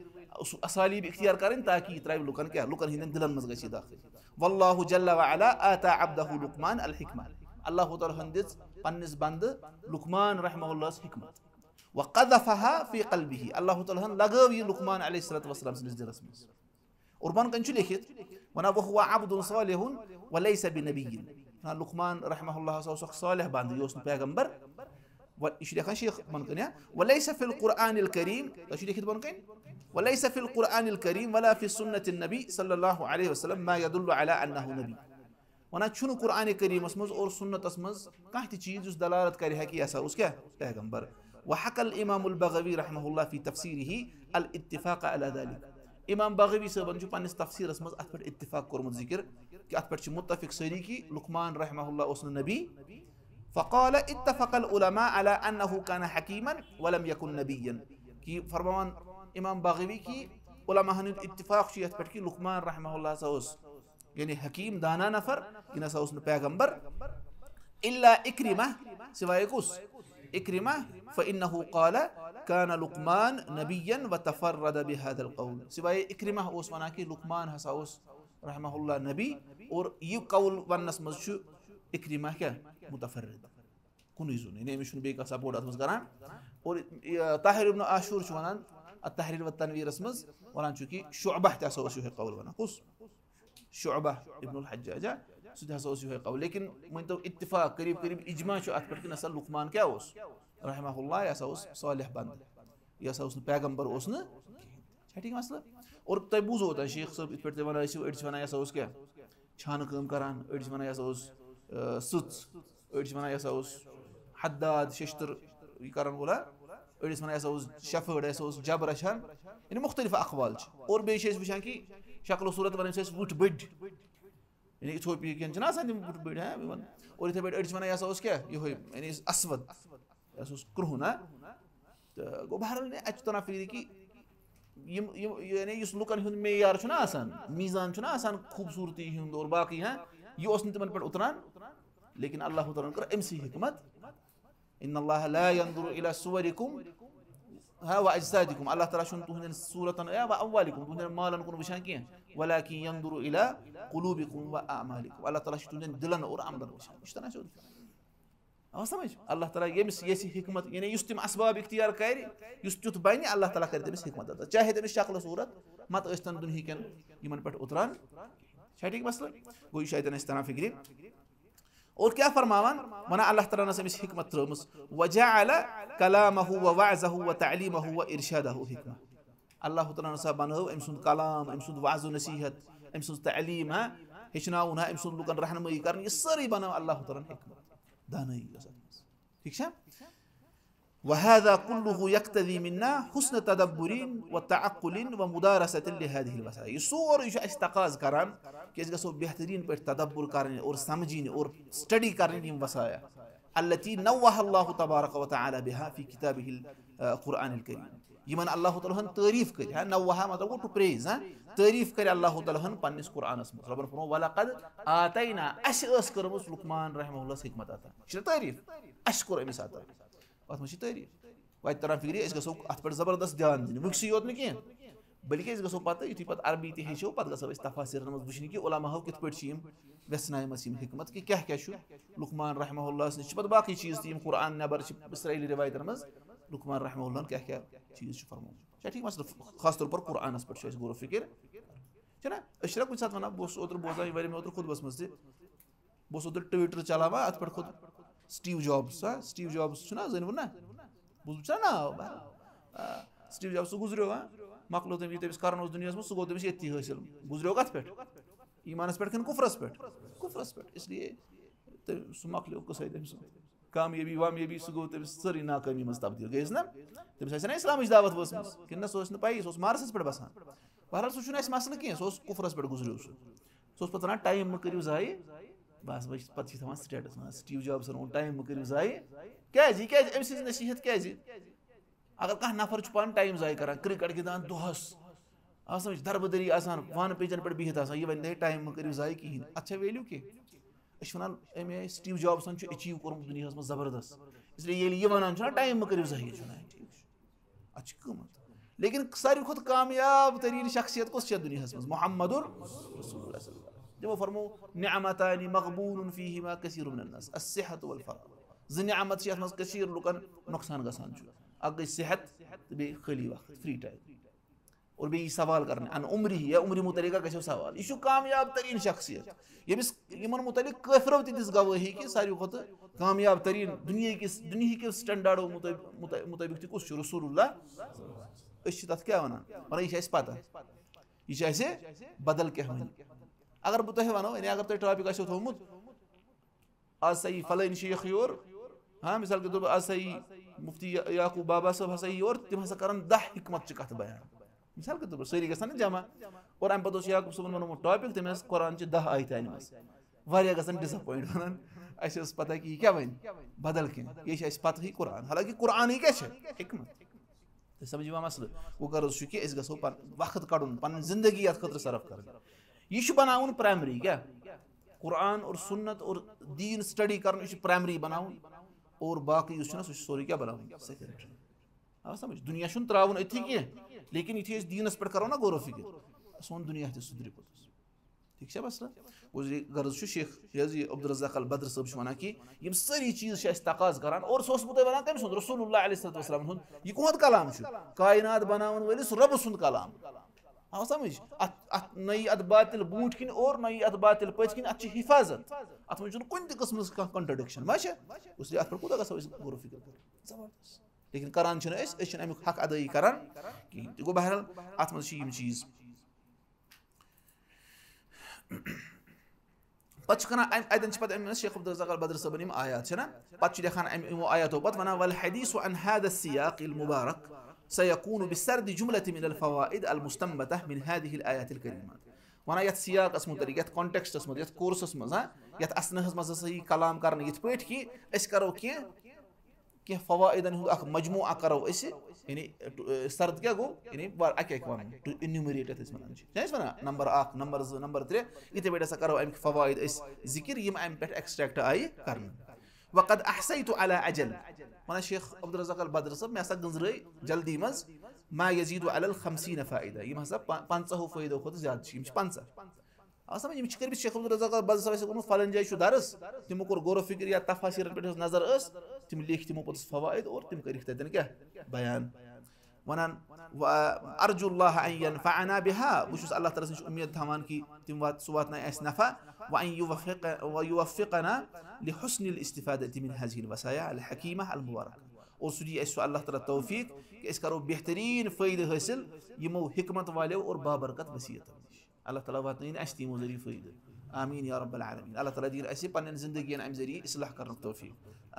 असालीब इख्तियार करें ताकि यह त्राव लुकन क्या लुकन हिंदन दिलन मज गई दाखिल वल्लाहु जल्ल व अला आता अब्दहु लुकमान अल हिकमा अल्लाह तआला दिस पन्निस बंद लुकमान रहमहुल्लाह हिकमत व क़ज़फ़हा फ़ी क़ल्बिही अल्लाह तआला लगव यह लुकमान अलैहिस्सलातु वस्सलाम सन्दिस दिलस मज और बन कन लिखित वना वहुव अब्दुन सालिहुन व लैसा बिनबिय्यिन लुकमान रहमहुल्लाह सालिह बंद यह पैगंबर यह शेख बन कन वलैसा फ़िल क़ुरआनिल करीम लिखित बन कन वलैसा फ़िल क़ुरआनिल करीम वला फ़ी सुन्नतिन नबी सल्लल्लाहु अलैहि वसल्लम मा यदुल्लु अला अन्नहु नबी वना छुन क़ुरआन करीमस मज और सुन्नतस मज कह चीज उस दलालत कर कि यह उस क्या पैगंबर वहकल इमामुल बग़वी रहमहुल्लाह फ़ी तफ़सीरिही अल इत्तिफ़ाक़ अला ज़ालिक इमाम बग़वी साहबन पन्निस तफ़सीरस मज अत पे इत्तिफ़ाक़ कोरमुत ज़िक्र कि अत पे मुत्तफ़िक़ सारी कि लुकमान रहमहुल्लाह उस नबी फ़क़ाल इत्तफ़क़ल उलमा अला अन्नहु कान हकीमन वलम यकुन नबिय्यन कि फरमान इमाम बग़वी की उलमा हन इत्तिफ़ाक़ यत पे कि लुकमान रहमहुल्लाह सा उस यानी हकीम दाना नफर इन सा उस पैगंबर इल्ला इक्रिमा सिवाय कुस इक्रिमा फ़इन्नहु क़ाल कान लुकमान नबिय्यन व तफ़र्रद बिहाज़ल क़ौल सिवाय इक्रिमा उस वना कि लुकमान हसा उस रहमहुल्लाह नबी और यह कौल वनस मज इक्रिमा क्या मुतफर्रिद कुन जुन ने मिशन बे का सपोर्ट अत मज करान اور طاہر ابن عاشور چھُ وَنان التحریر والتنویرس منٛز وَنان چھُ کہِ شعبہ تہِ ہسا اوس یِہوے قول وَنان کُس شعبہ ابن الحجاج سُہ تہِ ہسا اوس یِہوے قول لیکن مٲنۍتو اتفاق قریٖب قریٖب اجماع چھُ اَتھ پٮ۪ٹھ کہِ نسا لُقمان کیاہ اوس رحمہ اللہ یہِ ہسا اوس صالح بنٛدٕ یہِ ہسا اوس نہٕ پیغمبر اوس نہٕ کِہینۍ چھا ٹھیٖک مسلہٕ اور تۄہہِ بوٗزو اوتانۍ شیخ صٲب یِتھ پٲٹھۍ تُہۍ وَنان ٲسِو أڑۍ چھِ وَنان یہِ ہسا اوس کیاہ چھانہٕ کٲم کران أڑۍ چھِ وَنان یہِ ہسا اوس سٕژ أڑۍ چھِ وَنان یہِ ہسا اوس حداد شیشتٕر یہِ کرن وولا أڑۍ ٲسۍ وَنان یہِ ہسا اوس شفٲڑ یہِ ہسا اوس جب رچھان یعنی مُختٔلِف اقوال چھِ اور بیٚیہِ چھِ أسۍ وٕچھان کہِ شکلو صوٗرت وَنان چھِ أسۍ وٕٹھ بٔڑۍ یعنی اِتھوپیہٕکٮ۪ن چھِنہ آسان تِم وٕٹھ بٔڑۍ یِمن اور یِتھٕے پٲٹھۍ أڑۍ چھِ وَنان یہِ ہسا اوس کیاہ یِہوے یعنی اسود یہِ ہسا اوس کرٛہُن تہٕ گوٚو بہرحال اَتہِ چھُ تران فِکرِ کہِ یِم یعنی یُس لُکن ہُنٛد معیار چھُنہ آسان میٖزان چھُنہ آسان خوٗبصوٗرتی ہُنٛد اور باقٕے یہِ اوس نہٕ تِمن پٮ۪ٹھ اُتران لیکن اللہ تعالیٰ ہن کٔر أمسٕے حِکمت ان اللہ لا ينظر الى صوركم واجسادكم اللہ تعالیٰ چھُنہٕ تُہنٛدٮ۪ن صوٗرتن و اموالكم تُہنٛدٮ۪ن مالن کُن وٕچھان کینٛہہ ولكن ينظر الى قلوبكم واعمالكم اللہ تعالیٰ چھُ تُہنٛدٮ۪ن دِلن اور عملن وٕچھان یہِ چھُ تران سیوٚد آو سمجھ اللہ تعالیٰ ییٚمِس یژھِ حِکمت یعنی یُس تِم اسباب اختیار کرِ یُس تیُتھ بنہِ اللہ تعالیٰ کرِ تٔمِس حِکمت عطا چاہے تٔمِس شکلہٕ صوٗرت مت ٲسۍتن دُنہِکٮ۪ن یِمن پٮ۪ٹھ اُتران چھا ٹھیٖک مسلہٕ گوٚو یہِ چھُ اَتٮ۪ن اَسہِ تران فِکرِ اور کیاہ فرماوان ونان اللہ تعالیٰ ہن ٲس أمِس حِکمت ترٲومٕژ وجعل كلامه ووعظه وتعليمه وارشاده حِکمہ اللہ تعالیٰ ہن ہسا بنٲو أمۍ سُنٛد کلام أمۍ سُنٛد وعظ و نصیحت أمۍ سٕنٛز تعلیٖم ہیٚچھناوُن أمۍ سُنٛد لُکن رہنمٲیی کرٕنۍ یہِ سٲرٕے بنٲو اللہ تعالیٰ ہن حِکمت دانٲیی ٲس اتھ منٛز ٹھیٖک چھا وهذا كله يقتضي منا حسن تدبر وتعقل ومدارسة لهذه الوسائل یہِ سورُے چھُ اَسہِ تقاضہٕ کران کہِ أسۍ گژھو بہتریٖن پٲٹھۍ تدبر کرٕنۍ اور سمجھِنۍ اور سٹڈی کرٕنۍ یِم وسایا التي نوّه الله تبارك وتعالى بها في كتابه القرآن الكريم یِمن اللہ تعالیٰ ہن تعریٖف کٔرۍ نوّہ مطلب گوٚو ٹُو پریز تعریٖف کرِ اللہ تعالیٰ ہن پننِس قرآنس منٛز رۄبن فرموو ولقد آتینا اَسہِ ٲس کٔرمٕژ لُقمان رحمہ اللہس حِکمت عطا یہِ چھُنہ تعریٖف اَسہِ کوٚر أمِس عطا اتھ منٛز چھِ تعریٖف وَتہِ تران فِکرِ أسۍ گژھو اَتھ پٮ۪ٹھ زبردست دیان دِنہِ وٕکسٕے یوت نہٕ کینٛہہ بٔلکہِ أسۍ گژھو پتہٕ یِتھُے پتہٕ عربی تہِ ہیٚچھو پتہٕ گژھو أسۍ تفاصیٖرن منٛز وٕچھنہِ کہِ علماہو کِتھ پٲٹھۍ چھِ یِم ویژھنایمژٕ یِم حِکمت کہِ کیاہ کیاہ چھُ لُقمان رحمہ اللہس نِش چھِ پتہٕ باقٕے چیٖز تہِ یِم قرآن نٮ۪بر چھِ اسرٲیلی رِوایتن منٛز لُقمان رحمہ اللہن کیاہ کیاہ چیٖز چھُ فرمومُت چھا ٹھیٖک مسلہٕ خاص طور پر قرآنس پٮ۪ٹھ چھُ اَسہِ غورو فِکر چھُنہ أسۍ چھِنہ کُنہِ ساتہٕ ونان بہٕ اوسُس اوترٕ بوزان یہِ واریاہ مےٚ اوترٕ خُطبس منٛز تہِ بہٕ اوسُس اوترٕ ٹُوِٹر چلاوان اتھ پٮ۪ٹھ کھوٚت سٹیٖو جابٕس سٹیٖو جابٕس چھُنہ زٲنۍوُن نہ بوٗزمُت چھُنہ ناو سٹیٖو جابٕس سُہ گُزریو مۄکلو تٔمِس یہِ تٔمِس کرُن اوس دُنیاہس منٛز سُہ گوٚو تٔمِس ییٚتھی حٲصِل گُزریو کتھ پٮ۪ٹھ ایٖمانس پٮ۪ٹھ کِنہٕ کُفرس پٮ۪ٹھ کُفرس پٮ۪ٹھ اسلیے تہٕ سُہ مۄکلیو قٕصے تٔمۍ سُنٛد کامیٲبی وامیٲبی سُہ گوٚو تٔمِس سٲرٕے ناکٲمی منٛز تبدیٖل گٔیَس نہ تٔمِس آسہِ ہا اِسلامٕچ دعوت وٲژمٕژ کِنہٕ نہ سُہ ٲس نہٕ پَیی سُہ اوس مارسَس پٮ۪ٹھ بسان بہرحال سُہ چھُنہٕ اَسہِ مسلہٕ کینٛہہ سُہ اوس کُفرس پٮ۪ٹھ گُزریو سُہ اوس پتہٕ ونان ٹایم مہٕ کٔرِو ضایہِ بس پتہٕ چھِ تھاوان سٹیٹس ونان سٹیٖو جابسن ووٚن ٹایم مہٕ کٔرِو ضایہِ کیازِ یہِ کیازِ أمۍ سٕنٛز نصیحت کیازِ اگر کانٛہہ نفر چھُ پانہٕ ٹایم ضایہِ کران کرکٹ گِنٛدان دۄہس آو سمجھ دربٕدٔری آسان وَن پیجن پٮ۪ٹھ بِہِتھ آسان یہِ وَنہِ ہے ٹایم مہٕ کٔرِو ضایہِ کِہینۍ اَتھ چھا ویلیوٗ کینٛہہ أسۍ چھِ وَنان اَمہِ آیہِ سٹیٖو جابسن چھُ ایچیٖو کوٚرمُت دُنیاہس منٛز زبردست اسلیے ییٚلہِ یہِ وَنان چھُنہ ٹایم مہٕ کٔرِو ضایہِ چھُ وَنان ٹھیٖک چھُ اَتھ چھُ قۭمتھ لیکن ساروی کھۄتہٕ کامیاب تریٖن شخصیت کۄس چھےٚ دُنیاہس منٛز محمد تِمو فرموو نعمتانِ مقبوٗلٌ فیٖہِما کثیٖرٌ من الناس الصحت والفراغ زٕ نعمت چھِ یَتھ منٛز کٔثیٖر لُکن نۄقصان گژھان چھُ اکھ گٔے صحت تہٕ بیٚیہِ خٲلی وقت فری ٹایم اور بیٚیہِ یی سوال کرنہٕ ان عمرِ یا عمرِ مُتعلِق گژھیو سوال یہِ چھُ کامیاب تریٖن شخصیت ییٚمِس یِمن مُتعلِق کٲفرو تہِ دِژ گوٲہی کہِ ساروی کھۄتہٕ کامیاب تریٖن دُنہِکِس سٹینڈاڈو مُطٲبِق تہِ کُس چھُ رسول اللہ أسۍ چھِ تتھ کیاہ ونان یہِ چھِ اَسہِ پتہ یہِ چھِ اَسہِ بدل کینٛہہ وَنہِ اگر بہٕ تۄہہِ ونو یعنی اگر تۄہہِ ٹاپِک آسیو تھوٚومُت آز سا یی فلٲنۍ شیخ یور مِثال کے طور پر آز سا یی مُفتی یعقوٗب بابا صٲب ہسا یی یور تِم ہسا کرن 10 حِکمتچہِ کتھٕ بیان مِثال کے طور پر سٲری گژھن نہ جمع اور امہِ پتہٕ اوس یعقوٗب صٲبن بنومُت ٹاپِک تٔمۍ ٲس قرآنچہِ 10 آیتہٕ انِمژٕ واریاہ گژھن ڈِسایپوینٹ ونان اَسہِ ٲس پتہ کہِ یہِ کیاہ وَنہِ بدل کینٛہہ یہِ چھِ اَسہِ پتہٕے قرآن حالانکہِ قرآنٕے کیاہ چھِ حِکمت تۄہہِ سمجھ یِوان مسلہٕ گوٚو غرض چھُ کہِ أسۍ گژھو وقت کڑُن پنٕنۍ زندگی اتھ خٲطرٕ صرف کرٕنۍ یہِ چھُ بناوُن پرایمری کیاہ قرآن اور سُنت اور دیٖن سٹڈی کرُن یہِ چھُ پرایمری بناوُن اور باقٕے یُس چھُنہ سُہ چھُ سورُے کیاہ بناوُن سیکنڈری آو سمجھ دُنیا چھُنہٕ تراوُن أتھی کینٛہہ لیکن یُتھُے أسۍ دیٖنس پٮ۪ٹھ کرو نہ غورو فِکر سون دُنیا تہِ سُدرِ پوٚتُس ठीक है मसला गुजरी गर्ज शेख अब्दुर्रज़ाक अल बद्र साहब वनान कि यम सारी चीज तकाज करान और सो वनान कम सुन रसूलुल्लाह अलैहि वसल्लम यह कुहद कलाम कायनात बनावन वलिस रब सुंद कलाम आव समझ नई अत बातिल बूट किन और नई अत बातिल पच किन अत हिफाजत अत मन कुन त किस्म कॉन्ट्रडिक्शन माशा उसलिए अत पर कूदा गो गौर फिक्र कर जबरदस्त लेकिन करान अमुक हक अदाई करान कहीं गो बहरहाल अत मज चीज अतन शेख अब्दुर्रज़ाक अल बद्र साहबन आयात पे लिखान अमो आयातो पे वन वल हदीस अन हादा सियाक अल मुबारक सयकून बिसर्द जुमलत मिन अल फवाइद अल मुस्तंबतह मिन हादिहि अल आयात अल करीमात वन यथ सियाकस मुतलिक यथ कॉन्टेक्स्टस मज यथ कोर्सस मज यथ असनहस मज सही कलाम कर यथ पे कि अस करो कह फवाइदन हुंद मजमूआ करो यानी सर्द क्या गो यानी अक one enumerate one number 1 number 2 number 3 इथे पे हसा करो अमिक फवाइद जिक्र यम अम पे एक्सट्रैक्ट आई कर वक़द अहसैतु अला अजल वन शेख अब्दुर्रज़ाक अल बद्र साहब मे हसा गंजरे जल्दी मज मा यजीदु अल 50 फायदा यम हसा 50 फायदो खुद ज्यादा यम 50 समझ यम कर शेख अब्दुर्रज़ाक अल बद्र साहब फलन जाय दरस तिम कोर गौर फिक्र या तफासिर पे नजर तिम लिख तिमो पे फवाइद और तिम कर क्या बयान वनान अर्जुल्लाह अन यनफअना बिहा बुश अल्लाह ताला से उम्मीद थमान कि तिम वात सुवातना अस नफा व अन युवफ़िक़ना लिहुस्न अल इस्तिफ़ादति मिन हाज़िहि अल वसाया अल हकीमा अल मुबारक और सुदी अस अल्लाह ताला तौफीक कि अस करो बेहतरीन फ़ायदे हासिल यमो हिकमत वाले और बाबरकत वसीयत अल्लाह ताला वातन अस तिमो जरिए फ़ायदे आमीन या रब्बल आलमीन अल्लाह ताला दिन अस पन्न ज़िंदगी अम जरिए इस्लाह करन तौफीक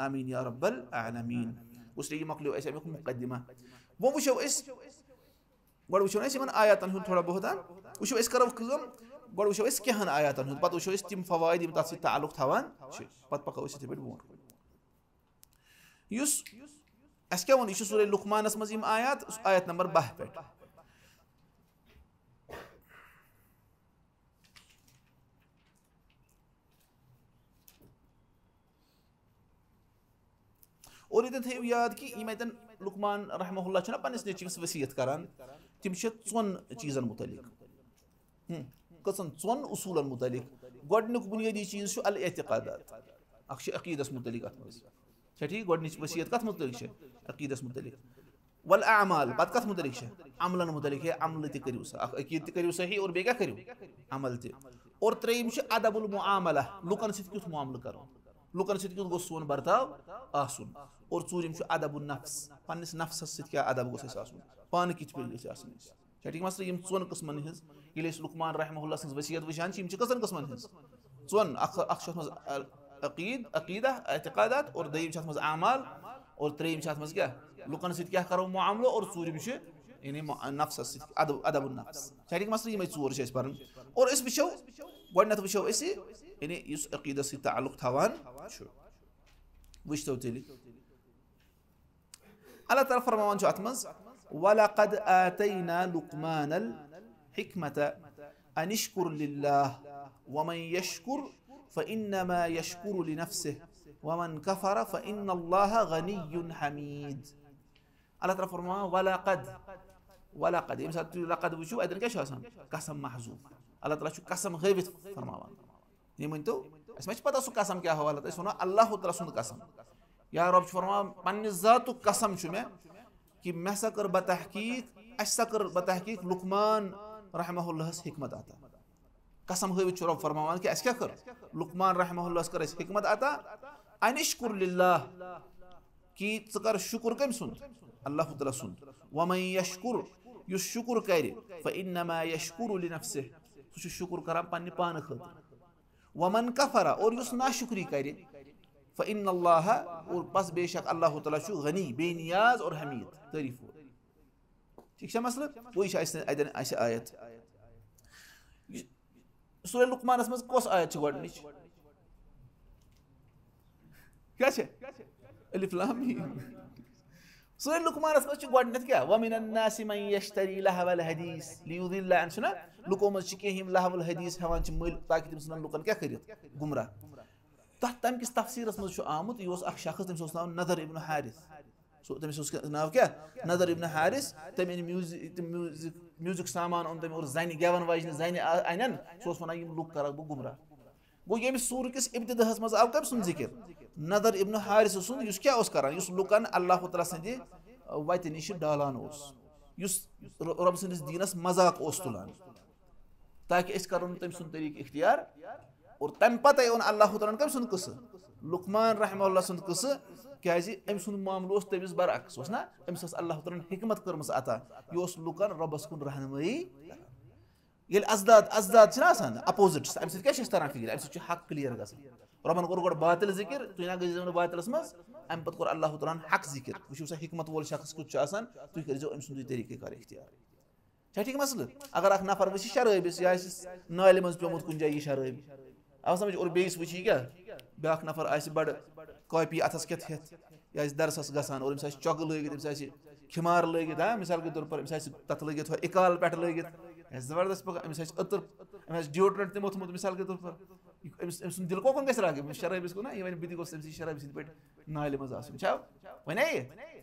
आमीन या रब्बल आलमीन उसलिए मकलो अस अमुक मुक़द्दिमा वो वो गो वो आयातन हूँ थोड़ा बहुत वो करो गो वो कहन आयातन हूँ पे वो तम फवायद तथ सह ताल्लुक थवान पे पको पे ब्रोह क्या वो सूरह लुक़मानस मज आयात आयत नंबर 12 पे और ये थो याद कि यम लुक़मान रहमहुल्लाह पन्निस नेचिवस वसीयत करान तिम चोन चीज़न मुतलिक कसन चोन उसूलन मुतलिक गोडनुक बुनियादी चीज़ अल एतिक़ादात अक़ीदस मुतलिक अत मज ठीक गोडनिच वसीयत कत मुतलिक अक़ीदस मुतलिक वल आमाल पत कत मुतलिक अमलन मुतलिक है अमल त करियो अक़ीद त करियो सही और बे क्या करियो अमल त और त्रेयम अदबुल मुआमला लुकन सत क्युथ मामल करो लुकन सत क्युथ गो सोन बर्ताव आसुन और चूरिम अदबुन नफ्स पन्निस नफ्सस सत क्या अदब गोस आसुन पान कित पे गछ आसन ठीक मसला यम चोन किस्मन हिज ये लुक़मान रहमहुल्लाह सं वसीयत वशान यम कसन किस्मन हिज चोन अख मज अक़ीदा एतिक़ादात और दयम मज आमाल और त्रेयम मज क्या लुकन सत क्या करो मामलो और चूरिम यानी नफ्सस सत अदबुन नफ्स ठीक मसला यम चोर पर और वो गो वो यानी इस अक़ीदस सत ताल्लुक थवान वुचतो तेल अल्लाह ताला फरमान अत मज वलक़द आतैना लुक़मानल हिकमत अन इश्कुर लिल्लाह वमन यश्कुर फ़इन्नमा यश्कुरु लिनफ्सिहि वमन कफ़र फ़इन्नल्लाह गनिय्युन हमीद अल्लाह ताला फरमान वलक़द यम साथ लक़द वुचो अदन क्या कसम महज़ूफ अल्लाह ताला कसम हावित फरमान ये मन तो अस पता सह कसम क्या हवाला वो अल्लाह ताला सुंद कसम या रब फरमान पन्ने ज़ातुक कसम मे कि मे सा कर बतहकीक अस कर बतहकीक लुक़मान रहमहुल्लाह हिकमत अता कसम हावित रब फरमान कि अस क्या कर लुक़मान रहमहुल्लाह कर हिकमत अता अनिश्कुर लिल्लाह कि च कर शुक्र कम सुंद अल्लाह ताला सुंद वमन यश्कुर युस शुक्र कर फ़इन्नमा यश्कुरु लिनफ्सिहि सह शुक्र करान पन्ने पान खतर वमन कफर और युस नाशुक्री कर फ़इन्नल्लाह और बस बेशक अल्लाह ताला छु गनी बेनियाज और हमीद तारीफ ठीक है मसला वही आयत सूरह लुक़मानस मज कस आयत गोडनिच क्या अलिफ लाम मीम सूरह लुक़मानस मज गोडनित क्या व मिनन नासि मन यश्तरी लहवल हदीस लियुदिल्ला अन सुना लुको मज केहिम लहवल हदीस हवान मल ताकि तम सुनन लुकन क्या करित गुमराह तम किस तफसीरस मज आमुत यह अख शख्स तम नाम नदर इब्न हारिस तमिस नाव क्या नदर इब्न हारिस तम इन म्यूजिक सामान ओन तम और जन गेवन वाजन जन अन सह वन यम लुक कर बह गुमराह गो ये सूर किस इब्तिदाहस मज आव कम सुन जिक्र नदर इब्न हारिस सुन क्या करान लुकन अल्लाह ताला सद वत नश डालान रब सन्दिस दीनस मजाक तुलान ताकि अस करो तम सुन तरीक इख्तियार और तम पते ओन अल्लाह ताला कम सुन किस लुकमान रहमहुल्लाह सुन किस क्या अम सुन मामल तमिस बरअक्स ना अमिस अल्लाह ताला हिकमत कर्मस अता यह लुकन रबस कुन रहनुमाई ये अजदाद अपोजिट्स अम क्या तरह फिक्र अम हक क्लियर गसान रबन कोर गो बातिल जिक्र तुम ना गो बातिलस मज अम पे कोर अल्लाह ताला हक जिक्र वो सा हिकमत वोल शख्स कुछ तुम करो अम सुंद तरीक़े कार इख्तियार ठीक मसल अगर अख नफर वो शराबिस यह नाल मज पेमुत कुन जाए शराबी आव समझ और बेस वो क्या ब्या नफर आ बड़ कॉपी अथस कत हेत यह दरसस गसान और अम्स चौक लगित खिमार लगित मिसाल के तौर पर अम्स तथ लगित इकाल पे लगित जबरदस्त पक अम्स अतर अम्स डिओड्रेंट तम ओथमुत मिसाल के तौर पर अम्स दिल कोकन गस राग शराबिस को ना ये वन बिदि गोस अम्स शराबी सिंद पे नाल मज आसन छा वन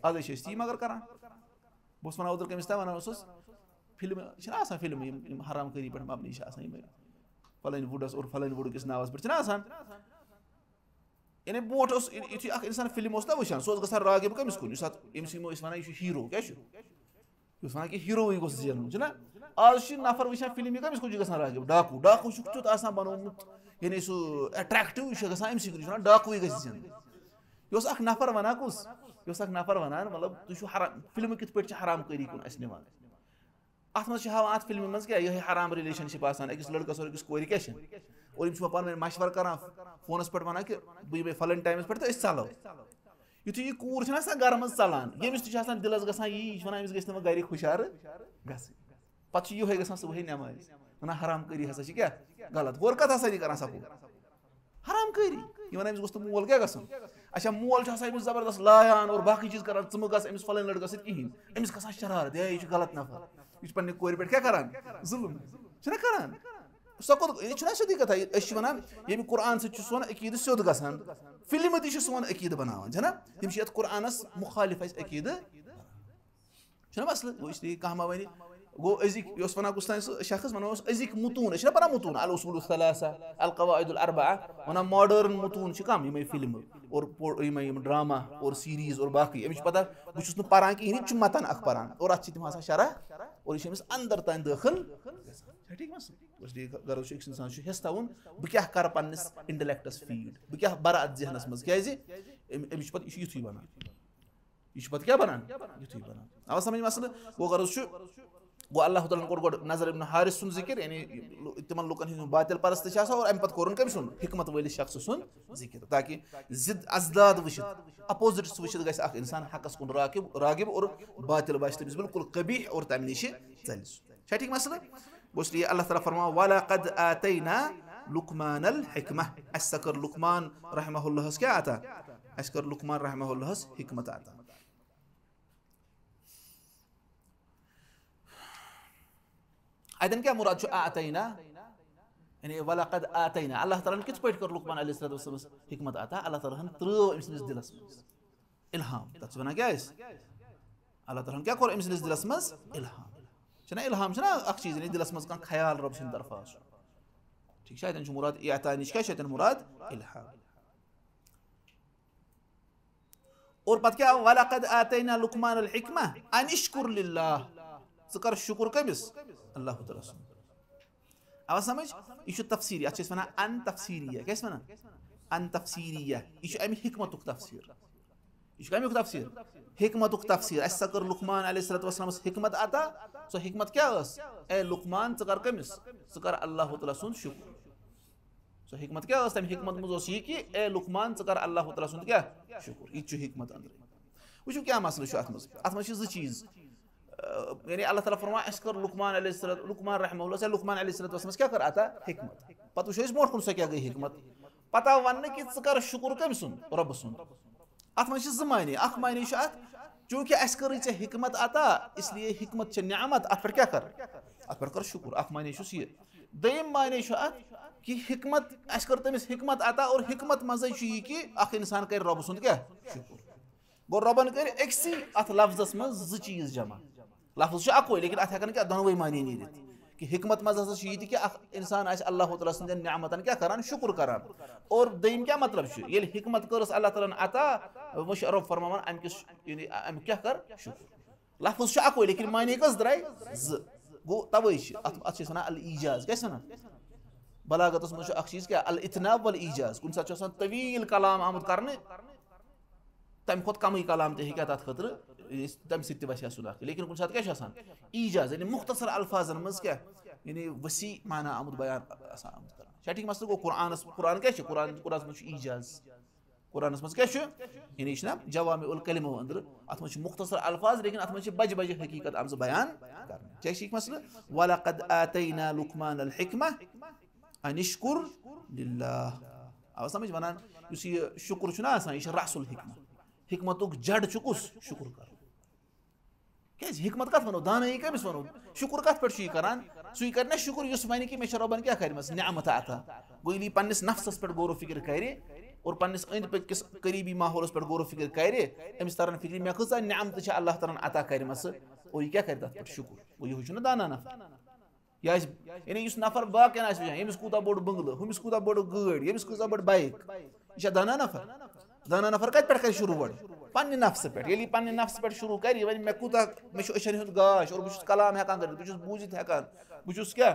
आज ती मगर करान बस वन उधर कमिस वन फिल्म फिल्म हराम करी पे मबनी फलान वुडस और फलान वुड किस नावस पे यानी बोट यु इंसान फिल्म ना वुचान सह गसान रागिब कमिस कुन वन यह हीरो क्या वन कि हीरो गोस जेन आज नफर वुचान फिल्म कमिस कुन गसान रागिब डाकू डाकू तुत बनोमुत यानी सह अट्रैक्टिव गसान अमस कुन डाकू जेन यह नफर वन कुस यह नफर वन मतलब तुम हराम फिल्म कित पे हराम करी कुन अस निवान अत मज हावान अत फिल्म मज क्या यह हराम रिलेशनशिप अकिस लड़कस और अकिस कोर क्या और यम पे मशवर कर फोनस पे वन कि बह फलन टाइमस पे तो चलो युथ यह कूर घर मज चलान यमिस दिलस गसान यह वन अमिस गई गर खुशार पे ये गसान सुबह नमाज वन हराम करी हसा क्या गलत और कत हसा कर सपोर्ट हराम करी ये वन अमिस गोस मोल क्या गसन अच्छा मोल अमिस जबरदस्त लायान और बाकी चीज कर गस अमिस फलन लड़कस कहें अमिस गसान शरारत यह गलत नफर यह पे कोर पे क्या करान जुल्म करान सो यह सोदी कथा वन ये कुरान सोन अकीद सोद गसान फिल्म तक सोन अकीद बनान है तम ये कुरानस मुखालिफ अकीद मसल इसलिए कह मा वन गो अजिक वन कुछ शख्स वन अजिक मुतून पा मुतून अल उसूल सलासा अल कवाइद अल अर्बआ वन मॉडर्न मुतून कम ये फिल्म और ड्रामा और सीरीज और बाकी अमिस पता बहुत पारान कहें मतन अख पारान और अत तम शरह और यह अंदर तान दाखिल ठीक गरज इंसान हिस्स थवन बह क्या कर पन्निस इंटेलेक्टस फीड बह क्या बर अत जहनस मज क्या अमिस पे युथुय बनान यह पे क्या बनान युथुय बनान आवा समझ मसल वो गरज गो अल्लाह ताला कोर गोड नजर इब्न हारिस सुन जिक्र यानी तिमन लुकन हिंद बातिल परस्त और अम पे कोर कम सुन हिकमत वलिस शख्स सुन जिक्र ताकि जिद अजदाद वुचित अपोजिट्स वुचित गस अख इंसान हकस कुन रागिब और बातिल बाश तमिस बिल्कुल कबीह और तम निश चल ठीक मसला इसलिए अल्लाह ताला फरमा वलक़द आतैना लुकमान अल हिकमा अस्कर लुकमान रहमहुल्लाह क्या आता अस्कर लुकमान रहमहुल्लाह हिकमत आता अदन क्या मुराद आतैना यानी वलक़द आतैना अल्लाह ताला कित पे कर लुकमान अलैहिस्सलाम हिकमत आता अल्लाह ताला त्रो अमिस दिलस इल्हाम तत वन क्या अल्लाह ताला क्या कर अमिस दिलस मज इल्हाम इल्हाम अख चीज दिलस मज कह ख्याल रब सद तरफा ठीक है मुराद आता नश क्या मुराद इल्हाम और पत क्या वलक़द आतैना लुकमान अल हिकमा अन इश्कुर लिल्लाह कर शुक्र कमिस अल्लाह ताला सुन आवा समझ यह तफसीरी अत वन अन तफसीरिया क्या वन अन तफसीरिया यह अमि हिकमत तफसीर यह अमुक तफसीर हिकमत तफसीर अस कर लुकमान अलैहिस्सलाम हिकमत अता सो हिकमत क्या ए लुकमान कर कमिस कर अल्लाह ताला सुन शुक्र सो हिकमत क्या तम हिकमत मज यह कि ए लुकमान कर अल्लाह ताला सुन क्या शुक्र यह हिकमत अंदर वो क्या मसल अत मज ज चीज यानी अल्लाह ताला फरमा अस कर लुकमान रहमहुल्लाह लुकमान अलैहिस्सलाम क्या कर आता हिकमत पत वो मोट कुन क्या गई हिकमत पता वन कि कर शुक्र कम सुन रब सुन अत मज ज माने अख माने चूंकि अस कर हिकमत अता इसलिए हिकमत नियामत अत पर क्या कर शुक्र अख माने यह दयम माने कि हिकमत अस कर तमिस हिकमत अता और हिकमत मज कि अख इंसान कर रब सुन क्या शुक्र गो रबन कर अक्सी अथ लफ्जस मज ज चीज जमा लफ्ज अकोई लेकिन अत हेकन क्या दोनों मानी नीरित कि हिकमत मज हसा कि इंसान अल्लाह ताला सद नियामतन क्या करान शुक्र करान और दम क्या मतलब ये हिकमत कर अल्लाह ताला अता वह रब फरमान अम क्या कर शुक्र लफ्ज अकोई लेकिन मानी कस द्राय ज गो तवे अत अल ईजाज क्या बलागत मज चीज क्या अल इतना वल ईजाज कुन साथ तवील कलाम आमुद करने तम खुद कम कलाम तक तथ खतर तम सह सुना लेकिन कुछ क्या ईजाज यानी मुख्तसर अल्फाजन मज क्या यानी वसी माना आमुद बयान आमुद ठीक मसल गो कुरान क्या कुरान मज ईजाज कुरान मज क्या यानी ना जवामिउल कलिमो अंदर अत मज मुख्तसर अल्फाज लेकिन अत मज बज बज हकीकत आम बयान कर ठीक मसल वलक़द आतैना लुक़मान अल हिकमा अनिश्कुर लिल्लाह आव समझ वनान ये शुक्र यह रसुल हिकमा हिकमतुक जड़ चुकुस शुक्र कर क्या हिकमत कत वनो दानई कमिस वनो शुक्र कत पे करान सु कर शुक्र इस वन कि मे रबन क्या कर नियामत अता गोली पन्निस नफ्सस पे गौर फिक्र करे और पन्निस अंद पकिस करीबी माहौलस पे गौर फिक्र करे अमिस तरन फिक्र मे कसा नियामत अल्लाह ताला अता करमस और यह क्या कर तथ पे शुक्र वो यह दाना नफर या यानी नफर बाकन यमिस कूता बोड़ बंगल हुमिस कूता बोड़ गाड़ी यमिस कूता बोड़ बाइक यह दाना नफर कत पे कर शुरू बड़ पन्ने नफ्स पे ये पन्ने नफ्स पे शुरू कर वन मे कूता मे अशर हुंद गाश और बहुत कलाम हेकान कर बहुत बूजित हेकान बहुत क्या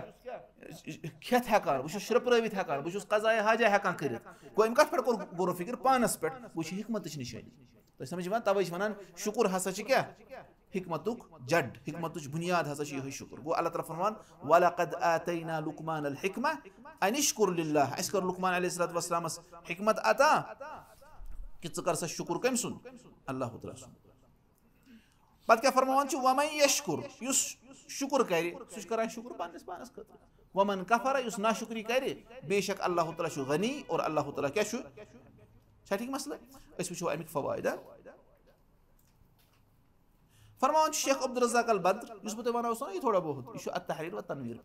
खेत हेकान बहुत श्रपरवित हेकान बहुत कज़ाए हाजा हेकान कर गो अम कत पे कोर गौर फिक्र पानस पे वो हिकमत निशानी तो समझ तवे वन शुक्र हसा क्या हिकमतुक जड़ हिकमतुच बुनियाद हसा यह शुक्र गो अल्लाह ताला फरमान वलक़द आतैना लुक़मान अल हिकमा अनिश्कुर लिल्लाह अस कर लुक़मान अलैहिस्सलातु वस्सलामस हिकमत अता कि कर सा शुक्र कम सुन अल्लाह ताला सुन पत क्या फरमान वमन यशकुर युस शुक्र करे सु करान शुक्र पानस पानस खतर वमन कफर युस नाशुक्री करे बेशक अल्लाह ताला गनी और अल्लाह ताला क्या ठीक मसला अस वुचो अमिक फवायदा फरमान शेख अब्दुल रज़्ज़ाक अल बद्र युस बत वनो सो ये थोड़ा बहुत यह अत तहरीर व तनवीर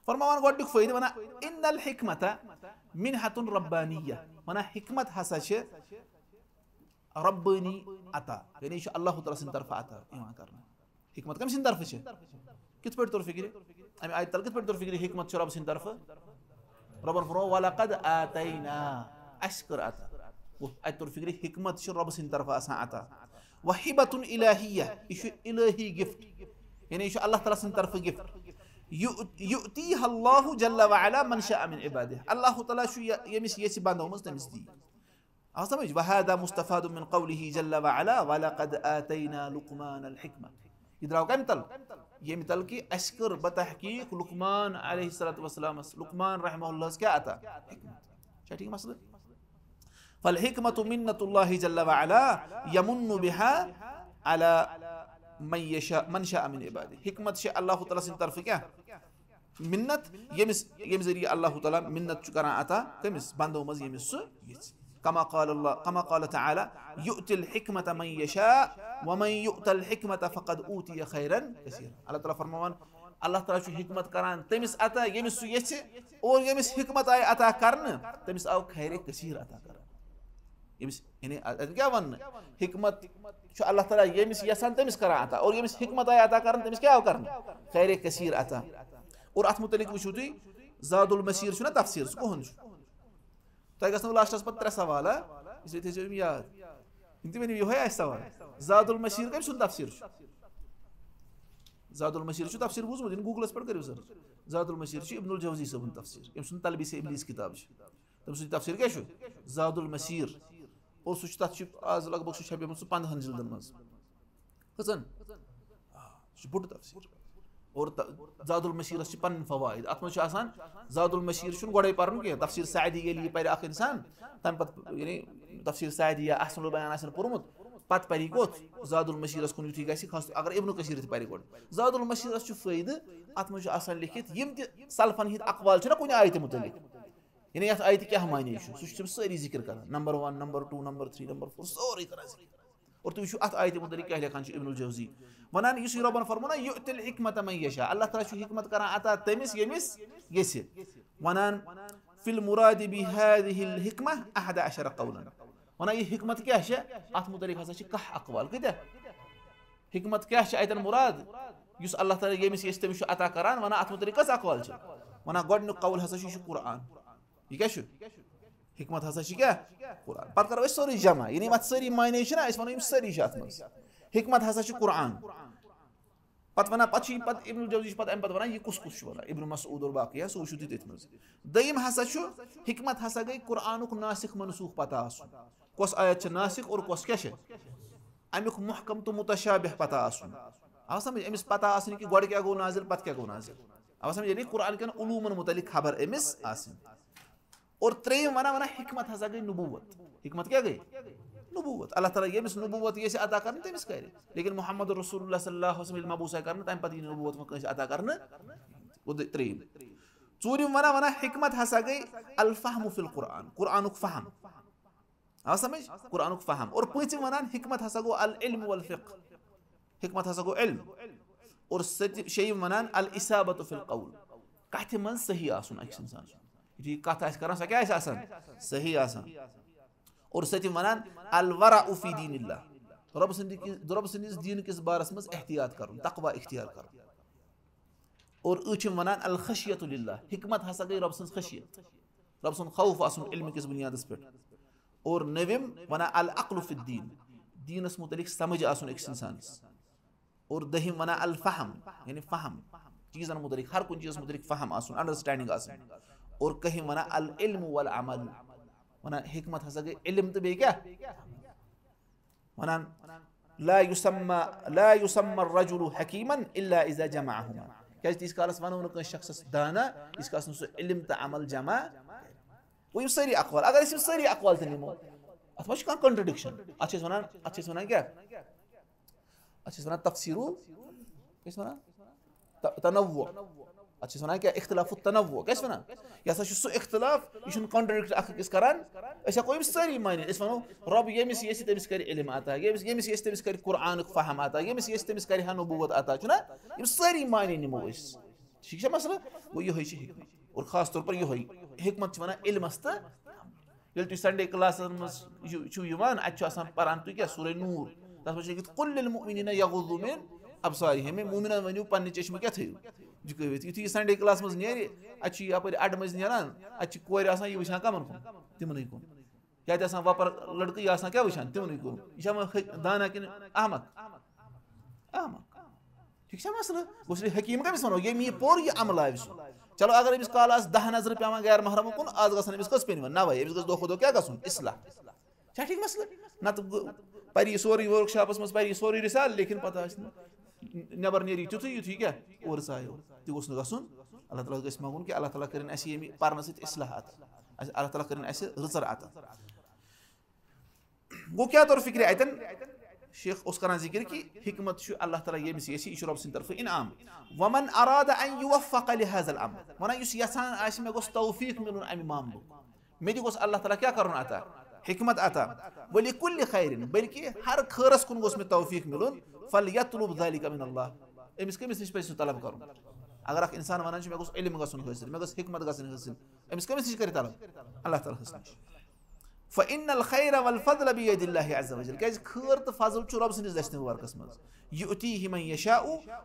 फरमान गोडुक फायदा वना इन्नल हिकमत मिनहतुन रब्बानिय्या वना हिकमत हसा रब्बानी अता यानी अल्लाह ताला सिन तरफ अता इमान करना हिकमत कम सिन तरफ कित पे तौर फिक्र अमी आयत तल कित पे तौर फिक्र हिकमत रब सिन तरफ रबन फरो वलक़द आतैना अशकर अता वो आयत तौर फिक्र हिकमत रब सिन तरफ आसा अता वहिबतुन इलाहिय्या यह इलाही गिफ्ट यानी अल्लाह ताला सिन तरफ गिफ्ट युतीहा अल्लाहु जल्ला व अला मन शाअ मिन इबादिह अल्लाह ताला यमिस ये बंदों मज तमिस दी आ समझ वहादा मुस्तफाद मिन कौलिही जल्ला व अला वलक़द आतैना लुक़मान अल हिकमा इधर कम तल ये मितल की अशकर बतहकीक लुक़मान अलैहिस्सलातु वस्सलाम लुक़मान रहमहुल्लाह क्या आता हिकमत ठीक मसला फल हिकमतु मिन्नतुल्लाहि जल्ला व अला यमुन्नु बिहा अला मन शाअ मिन इबादिह हिकमत अल्लाह ताला सिन तरफ क्या मिन्नत यमिस जरिए अल्लाह ताला मिन्नत करान अता कमिस बंदों मज यमिस कमा क़ाल तआला युतिल हिकमत मन यशा व मन युतल हिकमत फ़क़द ऊतिय खैरन कसीरा अल्लाह ताला फरमान अल्लाह ताला हिकमत करान तमिस अता यमिस ये और यमिस हिकमत आय अता करन तमिस आव खैर कसीर अता कर यमिस यानी क्या वन हिकमत अल्लाह ताला यमिस यसान तमिस करान अता और यमिस हिकमत आय अता करन तमिस क्या करन खैर कसीर अता और अत मुतलिक वुचु तुई ज़ादुल मसीर छु ना तफसीर सु कोहन छु तय गसन लास्टस पर 3 सवाल इसे थे याद इंत में यो है सवाल ज़ादुल मसीर कम सुन तफसीर छु ज़ादुल मसीर छु तफसीर बुझ मुदिन गूगल पर करियो सर ज़ादुल मसीर छु इब्नुल जौज़ी सबन तफसीर एम सुन तलबीस इब्लीस किताब छु तम सु तफसीर क्या छु ज़ादुल मसीर और सु तत छु आज लगभग सु छबे सु 15 जिल्दन मज कसन छु बुड तफसीर और ज़ादुल मसीर पन फवाइद अत मज आसान ज़ादुल मसीर छु गोडे परन के तफसीर सादी ये लिए पर आख इंसान तम पत यानी तफसीर सादी या अहसनुल बयान आसन पुरमुत पत परी गोत ज़ादुल मसीर कुन युथि गसी खास अगर इब्न कसीर ति परी गोड ज़ादुल मसीर छु फायदा अत मज आसान लिखित यम ति सल्फन हित अकवाल छु ना कुन आयत मुतलिक यानी यत आयत क्या मायने छु सु सारी जिक्र कर नंबर 1 नंबर 2 नंबर 3 नंबर 4 सारी कर और तु अत आयत मुतलिक क्या लिखन छु इब्नुल जौज़ी वनान युस रबन फरमाना युतिल हिकमत मन यशा अल्लाह ताला छु हिकमत करा अता तमिस यमिस यसे वनान फिल मुराद बि हादिहिल हिकमा 11 कौलन ونان یہ حکمت کیا ہے ات متعلق ہسا چھ کاہ اقوال کتیا حکمت کیا ہے اتن مراد یس اللہ تعالیٰ یمس یس تمس عطا کران ونان ات متعلق کس اقوال چھ ونان گۄڈنیُک قول ہسا چھ قرآن یہ کیا چھ حکمت ہسا چھ کیا قرآن پتہ کرو أسۍ سورُے جمع یعنی ات سٲری معنے چھِ نا أسۍ ونو یِم سٲری چھِ اتھ منٛز حکمت ہسا چھ قرآن پتہ ونان پتہ چھُ پتہ ابن الجوزی چھُ پتہ امہِ پتہ ونان یہ کُس کُس چھُ ونان ابن مسعود اور باقی سُہ وٕچھِو تُہۍ تٔتھۍ منٛز دوٚیِم ہسا چھُ حکمت ہسا گٔے قرآنُک ناسِخ منسوٗخ پتہ آسُن کۄس آیت چھِ ناسِخ اور کۄس کیاہ چھِ امیُک محکم تہٕ متشابہ پتہ آسُن آو سمجھ أمِس پتہ آسٕنۍ کہِ گۄڈٕ کیاہ گوٚو نازِل پتہٕ کیاہ گوٚو نازِل آو سمجھ یعنی قرآن کٮ۪ن علوٗمن متعلق خبر أمِس آسٕنۍ اور ترٛیٚیِم ونان حکمت ہسا گٔے نبوت حکمت کیاہ گٔے نبوت اللہ تعالیٰ ییٚمِس نبوت یژھِ عطا کرنہٕ تٔمِس کرِ لیکن محمد رسول اللہ صلی اللہ علیہ وسلم ییٚلہِ مبوٗس آیہِ کرنہٕ تمہِ پتہٕ یی نہٕ نبوت وۄنۍ کٲنٛسہِ عطا کرنہٕ گوٚو ترٛیٚیِم ژوٗرِم ونان حکمت ہسا گٔے الفہم فی القرآن قرآنُک فہم آو سمجھ قرآنُک فہم اور پوٗنٛژِم ونان حکمت ہسا گوٚو العلم والفقہ حکمت ہسا گوٚو علم اور شیٚیِم ونان الاصابۃ فی القول کتھِ منٛز صحیح آسُن أکِس انسان یُتھُے یہِ کتھ آسہِ کران سۄ کیاہ آسہِ آسان صحیح آسان اور سۭتِم ونان الورع فی دین اللہ رۄب سٕنٛدِس دیٖن کِس بارس منٛز احتیاط کرُن تقوا اختیار کرُن اور ٲٹھِم ونان الخشیۃ للہ حکمت ہسا گٔے رۄب سٕنٛز خشیت رۄب سُنٛد خوف آسُن علمہٕ کِس بُنیادس پٮ۪ٹھ اور نٔوِم ونان العقل فی الدین دیٖنس متعلق سمجھ آسُن أکِس انسانس اور دٔہِم ونان الفہم یعنی فہم چیٖزن متعلق ہر کُنہِ چیٖزس متعلق فہم آسُن انڈرسٹینڈنگ آسٕنۍ اور کٔہِم ونان العلم والعمل ونان حکمت ہسا گٔے علم تہٕ بیٚیہِ کیاہ ونان لا یُسمى الرجل حکیما الا اذا جمعهما کیازِ تیٖتِس کالس ونو نہٕ کٲنٛسہِ شخصس دانا ییٖتِس کالس نہٕ سُہ علم تہٕ عمل جمع گوٚو یِم سٲری اقوال اگر أسۍ یِم سٲری اقوال تہِ نِمو اتھ منٛز چھُ کانٛہہ کنٹرڈکشن اتھ چھِ أسۍ ونان کیاہ اتھ چھِ أسۍ ونان تفسیٖرو کیاہ چھِ ونان تنوع اتھ چھِ أسۍ ونان کیاہ اختلاف التنوع کیاہ چھِ ونان یہِ ہسا چھُ سُہ اختلاف یہِ چھُنہٕ کانٹرڈکٹ اکھ أکِس کران أسۍ ہٮ۪کو یِم سٲری مٲنِتھ أسۍ ونو رۄب ییٚمِس یژھِ تٔمِس کرِ علم عطا ییٚمِس یژھِ تٔمِس کرِ قرآنُک فہم عطا ییٚمِس یژھِ تٔمِس کرِ ہا نبوت عطا چھُنہ یِم سٲری معنی نِمو أسۍ ٹھیٖک چھا مسلہٕ گوٚو یِہوے چھِ حکمت اور خاص طور پر یِہوے حکمت چھِ ونان علمس تہٕ ییٚلہِ تُہۍ سنڈے کلاسن منٛز چھُو یِوان اتہِ چھُ آسان پران تُہۍ کیاہ سورہ نوٗر تتھ منٛز چھُ لیکھِتھ قُل لِلمُؤمِنیٖنَ یغضوا مِن ابصارِہِم موٗمِنن ؤنِو پننہِ چشمہٕ کیاہ تھٲیِو جُکٲوِتھ یُتھُے یہِ سنڈے کلاس منٛز نیرِ اتہِ چھُ یپٲرۍ اڈٕ مٔنٛزۍ نیران اتہِ چھِ کورِ آسان یہِ وٕچھان کمن کُن تِمنٕے کُن یا تہِ آسان وۄپر لڑکہٕ یہِ آسان کیاہ وٕچھان تِمنٕے کُن یہِ چھا وۄنۍ دانا کِنہٕ احمق ٹھیٖک چھا مسلہٕ گوٚو صرف حکیٖم کٔمِس ونو ییٚمۍ یہِ پوٚر یہِ عملاوِ سُہ چلو اگر أمِس کالہٕ آسہٕ 10 نظرٕ پیوان غیر محرمو کُن آز گژھن أمِس کٔژ پیٚنہِ وۄنۍ 9 أمِس گژھِ دۄہ کھۄتہٕ دۄہ کیاہ گژھُن اصلاح چھا ٹھیٖک مسلہٕ نتہٕ پرِ یہِ سورُے ؤرٕک شاپس منٛز پرِ یہِ سورُے رِسال لیکن پتہٕ آسہِ نہٕ نٮ۪بر نیرِ تیُتھُے یُتھُے کیاہ اورٕ ژایو تہِ گوٚژھ نہٕ گژھُن اللہ تعالیٰ گژھِ منٛگُن کہِ اللہ تعالیٰ کٔرِنۍ اَسہِ ییٚمہِ پرنہٕ سۭتۍ اصلاح عطا اللہ تعالیٰ کٔرِنۍ اَسہِ رٕژر عطا گوٚو کیاہ طور فِکرِ اتٮ۪ن شیخ اوس کران ذِکر کہِ حکمت چھُ اللہ تعالیٰ ییٚمِس یژھِ یہِ چھُ رۄب سٕنٛدِ طرفہٕ انعام ومن اراد ان یوفق لہذا الامر ونان یُس یژھان آسہِ مےٚ گوٚژھ توفیٖق مِلُن امہِ معاملُک مےٚ تہِ گوٚژھ اللہ تعالیٰ کیاہ کرُن عطا حکمت عطا ولِکُلہِ خیرٍ بلکہِ ہر خٲرس کُن گوٚژھ مےٚ توفیٖق مِلُن فلیطلب ذلِکَ من اللہ أمِس کٔمِس نِش پزِ سُہ طلب کرُن اگر اکھ انسان ونان چھُ مےٚ گوٚژھ علم گژھُن حٲصِل مےٚ گٔژھ حکمت گژھٕنۍ حٲصِل أمِس کٔمِس نِش کرِ طلب اللہ تعالیٰ ہس نِش فإن الخير والفضل بيد الله عز وجل کیازِ خٲر تہٕ فضل چھُ رۄب سٕنٛدِس دٔچھنہِ مُبارکس منٛز یؤتیہ من یشاء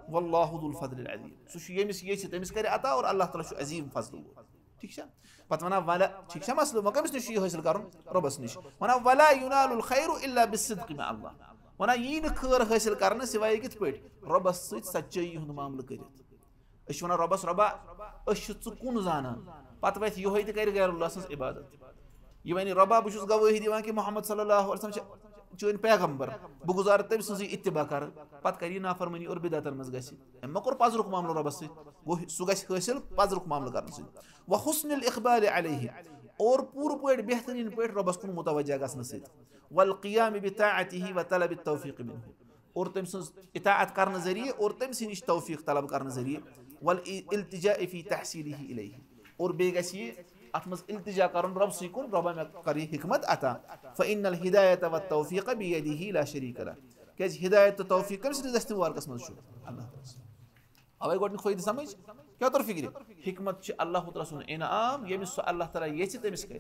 واللہ ذو الفضل العظیم سُہ چھُ ییٚمِس یژھِ تٔمِس کرِ عطا اور اللہ تعالیٰ چھُ عظیٖم فضلہٕ وول ٹھیٖک چھا پتہٕ ونان ولا ٹھیٖک چھا مسلہٕ وۄنۍ کٔمِس نِش چھُ یہِ حٲصِل کرُن رۄبس نِش ونان ولا ينال الخير الا بالصدق مع الله ونان یی نہٕ خٲر حٲصِل کرنہٕ سِوایے کِتھ پٲٹھۍ رۄبس سۭتۍ سچٲیی ہُنٛد معاملہٕ کٔرِتھ أسۍ چھِ ونان رۄبس رۄبا أسۍ چھِ ژٕ کُن زانان پتہٕ وتھِ یِہوے تہِ کرِ غیر اللہ سٕنٛز عبادت یہِ وَنہِ رۄبا بہٕ چھُس گوٲہی دِوان کہِ محمد صلی اللہ علیہ وسلم چھِ چٲنۍ پیغمبر بہٕ گُزارٕ تٔمۍ سٕنٛزٕے اتباع کرٕ پتہٕ کرِ یہِ نافرمٲنی اور بِدعتن منٛز گژھِ أمۍ ما کوٚر پزرُک معاملہٕ رۄبس سۭتۍ گوٚو سُہ گژھِ حٲصِل پزرُک معاملہٕ کرنہٕ سۭتۍ وحسن الاقبال علیہ اور پوٗرٕ پٲٹھۍ بہتریٖن پٲٹھۍ رۄبس کُن متوجہ گژھنہٕ سۭتۍ والقیام بطاعته وطلب التوفیق منه اور تٔمۍ سٕنٛز اطاعت کرنہٕ ذٔریعہٕ اور تٔمۍ سٕے نِش توفیٖق طلب کرنہٕ ذٔریعہٕ والالتجاء فی تحصیله الیہ اور بیٚیہِ گژھِ یہِ اتھ منٛز التجا کرُن رۄبسٕے کُن رۄبا مےٚ کر یہِ حکمت عطا فإن الہدایت والتوفیق بیدیہ لا شریٖک لہ کیازِ ہدایت تہٕ توفیٖق کٔمۍ سٕنٛدِس دٔستہِ مُبارکس منٛز چھُ اللہ تعالیٰ اوے گۄڈنیُک فٲیدٕ سمجھ کیاہ طور فِکرِ حکمت چھِ اللہ تعالیٰ سُنٛد انعام ییٚمِس سُہ اللہ تعالیٰ یژھِ تٔمِس کرِ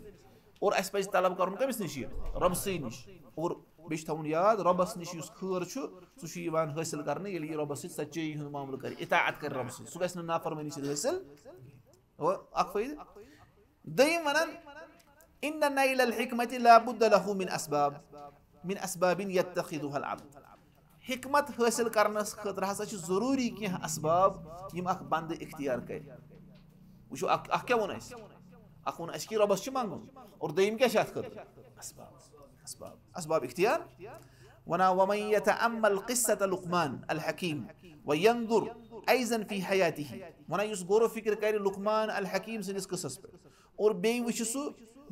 और अस पज तलब कर कमिस नश रबसै नश और बेश थवन याद रबस नश खैर सह हासिल कर रबस सच्चाई हूं मामल कर इताअत कर रब सह गि नाफरमानी हासिल अख फ़ायदे दयिम वनान इन नैल अल हिकमत ला बुद्द लहु मिन अस्बाबिन यत्तखिदुहा अल अब्द हिकमत हासिल करनस खतर हसा जरूरी कह असबाब यम अख बंद इख्तियार कर वो अख क्या वोन अख वोन कि रबस मंगुन और दयिम क्या असबाब इख्तियार वना वमन यतअम्मल क़िस्सत लुक़मान अल हकीम व यंजुर ऐज़न फी हयातिही वना युस गौर फिक्र कर लुक़मान अल हकीम सनिस क़िस्सस पे और बे वुछ सु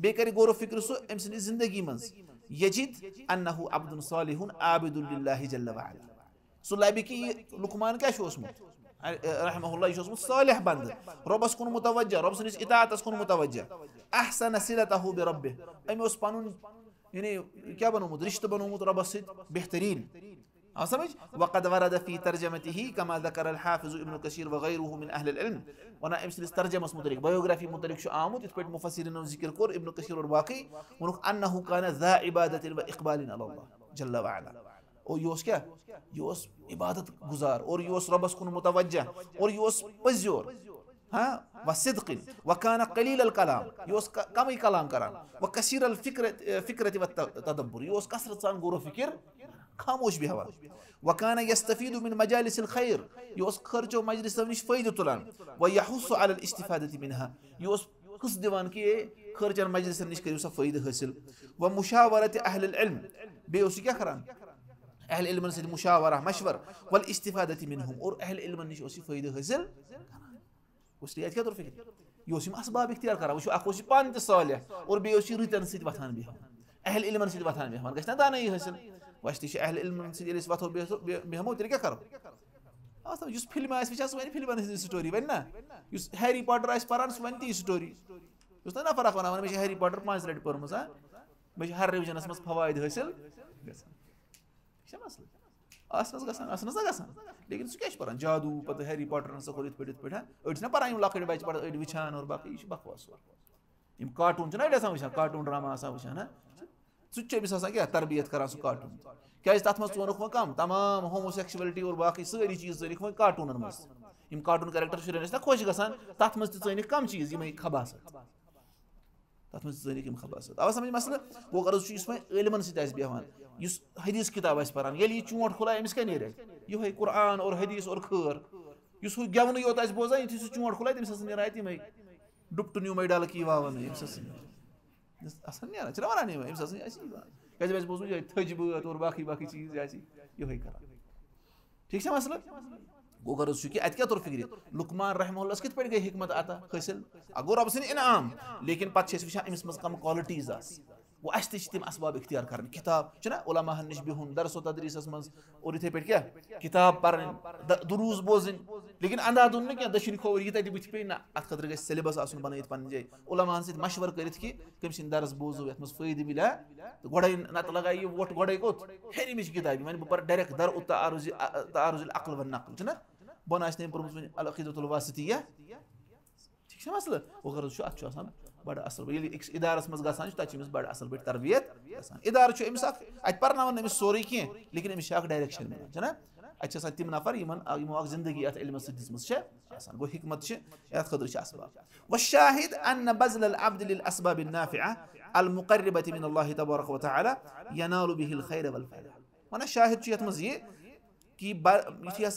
बे कर गौर फिक्र सु अम सनिस जिंदगी मज यजिद अन्नहु अब्दुन सालिहुन आबिदुन लिल्लाहि जल्ल व अला सु लबि कि लुक़मान क्या ओसमुत रहमहुल्लाह यह ओसमुत सालिह बंद रबस कुन मुतवज्जा रब सनिस इताअतस कुन मुतवज्जा अहसन सिलतहु बिरब्बिह अम ओस पनुन यानी क्या बनोमुत रिश्ते बनोमुत रबस सत बेहतरीन आ समझ वक़द वरद फी तर्जमतिही कमा ज़कर अल हाफ़िज़ इब्न कसीर व गैरुहु मिन अहल इल्म वना अमस तर्जमस मुतलिक बायोग्राफी मुतलिक आमुत इत पे मुफस्सिरीन जिक्र कोर इब्न कसीर और बाकी वनुक अन्नहु काना ज़ा इबादतिन व इक़बालिन अला अल्लाह जल्ल व अला और योस क्या योस इबादत गुजार और योस रबस कुन मुतवज्जा और योस पज़्योर हाँ व सिद्क़िन व काना क़लील अल कलाम योस कम ही कलाम करान व कसीर अल फिक्रत व तदब्बुर योस कसरत सान गौर फिक्र खामोश बेहवान वकाना यस्तफीदु मिन मजालिसिल खैर योस खर्चो मजलिस निश फायदे तुलान व यहुस्सु अला इस्तिफादति मिनहा योस कस दिवान कि खर्चन मजलिस निश करियो सा फायदे हासिल व मुशावरत अहल इल्म बेओस क्या करान अहल इल्म से मुशावरा मशवर वल इस्तिफादति मिनहुम और अहल इल्म निश ओस फायदे हासिल उस लिया क्या तो फिक्र योस असबाब इख्तियार करा वो अख पान त सालिह और बेओस रितन से वथान बेहवान अहल इल्म से वथान बेहवान गछ ना दानई हासिल वह अहल इल्म से वथो बेहमो तेल क्या करो film one film story one ना हैरी पॉटर पान सह वन ती स्टोरी ना नफर अख वन मे हैरी पॉटर 5 लट पर्म मे हर रिविजनस मज फवायद हासिल लेकिन सह क्या जादू पे हैरी पॉटर सो कोर इत पे ना पान लकट बच पे अड़ वुचान और बाकी यह बकवास कार्टून ना वुचान कार्टून ड्रामा वुचान सह क्या तरबियत करान सह कार्टून क्या तथ मज वोनुक वो कम तमाम होमोसेक्सुअलिटी और बाकी सारी चीज चलिक वो कार्टून मज कार्टून कैरेक्टर शुरन ना खुश गसान तथ मज चनिक कम चीज ये खबासत तथ मज चनिक खबासत आवा समझ मसल वो गर्ज इल्मन सत बेहवान हदीस किताब पान ये चोट खुलाए अमिस क्या नीर ये कुरान और हदीस और खैर इस गेवन योत बोजान यु सह चोट खुलाए तमिस नीर तमें डुप्ट न्यू मै डल की वावन असन नीर ना वन क्या बोजू थज बात और बाकी बाकी चीज ये कर ठीक है मसल गो गर्ज कि अत क्या तुर फिक्र लुक़मान रहमहुल्लाह कित पे गई हिकमत अता हासिल गो रब सद इनाम लेकिन पे वुचान अमिस मज कम क्वालिटीज वो अस तम असबाब इख्तियार कर किताब उलमाहन निश बिहुन दरस तदरीसस मज और इथे पे क्या किताब पढ़ दुरूस बोजन लेकिन अंदा दुन क्या दशिन खोवर ये तक पे ना अत खतर गई सिलेबस आसन बन पन्न जाए उलमाहन सत मशवर कर कम सिंद दरस बोजो ये फायदे मिला तो गोड़े नत लगा ये वोट गोड़े कोत हेरी मिश किताब वन बह डायरेक्ट दर तारुजुल अक्ल व नक्ल ना बन आस पर्मुत अल अक़ीदतुल वासितिय्या ठीक है मसल वो गर्ज अत बड़ असल ये इदारस मज गसान तमिस बड़ असल पे तरबियत इदार अमिस अत पर्नावन अमिस सोरे कह लेकिन अमिस डायरेक्शन मिलान ना अत तम नफर यमो जिंदगी अत इल्म दिस गो हिकमत अत खतर असबाब वशाहिद अन्न बज़ल अल अब्द लिल असबाब नाफिआ अल मुक़र्रिबति मिन अल्लाह तबारक व तआला यनालु बिहिल खैर वल फ़लाह वना शाहिद यत मज ये कि यु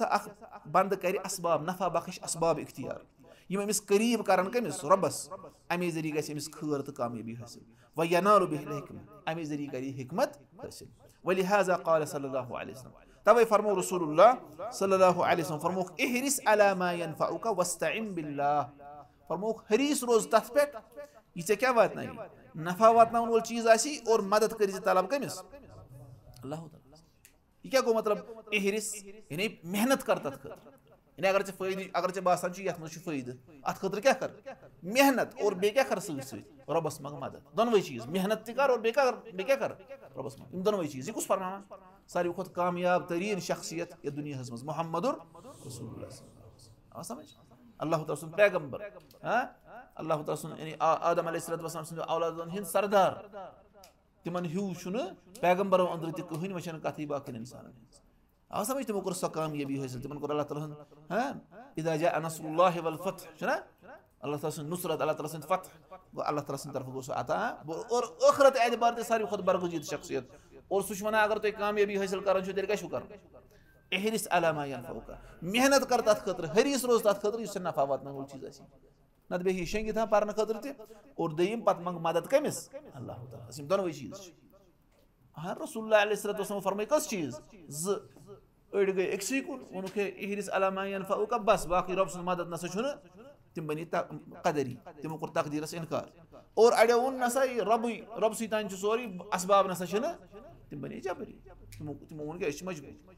बंद कर असबाब नफा बख्श असबाब इख्तियार यम अमिस करीब कर कमिस रबस अमे जरिए गमिस खैर तो कामयाबी हासिल व यनालु बिहिल हिकमत अमे जरिए कर हिकमत हासिल वलिहाजा क़ाल सल्लल्लाहु अलैहि वसल्लम तवे फरमो रसूलुल्लाह सल्लल्लाहु अलैहि वसल्लम फरमो इहरिस अला मा यनफउका वस्तईन बिल्लाह फरमो हरीस रोज तथ पे ये क्या वातना नफा वातना वोल चीज आसी और मदद कर तलब कमिस अल्लाह ताला ये क्या गो मतलब इहरिस यानी मेहनत कर तथ खतर अगर चे फायदे अगर चे बासान ये फायदे अत खतर क्या कर मेहनत और बे क्या कर रबस मंग मदद दोनों चीज मेहनत कर और बे क्या कर रबस मंग दोनों चीज ये कुछ फरमान सारी खुद कामयाब तरीन शख्सियत ये दुनिया मज मोहम्मदुर रसूलुल्लाह समझ अल्लाह ताला पैगंबर Allah Ta'ala sun yani Adam aleyhisselam sund औलादन Hind सरदार तिमन हिउ छुन पैगंबर अंदर ते कहन वचन कथि बाकन इंसान आ समझ तुम कर सकाम ये भी हासिल तिमन कर अल्लाह ताला हां इदा जा नसरुल्लाह वल फतह शना अल्लाह ताला sun नुसरत अल्लाह ताला sun फतह वो अल्लाह ताला sun तरफ गो सो आता और आखिरत एतबार ते सारी खुद बरगजीत शख्सियत और सुश वना अगर तो कामयाबी हासिल करन छ तेरे का शुक्र एहरिस अला मा यनफउका मेहनत कर तत खतर हरीस रोज तत खतर इस नफा वातन वो चीज आसी नत बेही शेंगी था पारन खतर ते और दयिम पत मंग मदद कमिस अल्लाह ताला असिम दोनों चीज हां रसूलुल्लाह अलैहि सल्लल्लाहु अलैहि वसल्लम फरमाय कस चीज ज अड़ गए एक्सी कुन उनके एहरिस अला मा यनफउका बस बाकी रब सुन मदद नस छुन तिम बनी कदरी तिम कर तकदीरस इनकार और अड़े उन नसा रब सीतान छ सोरी असबाब नसा छन तिम बनी जबरी तिम उन के मजबूर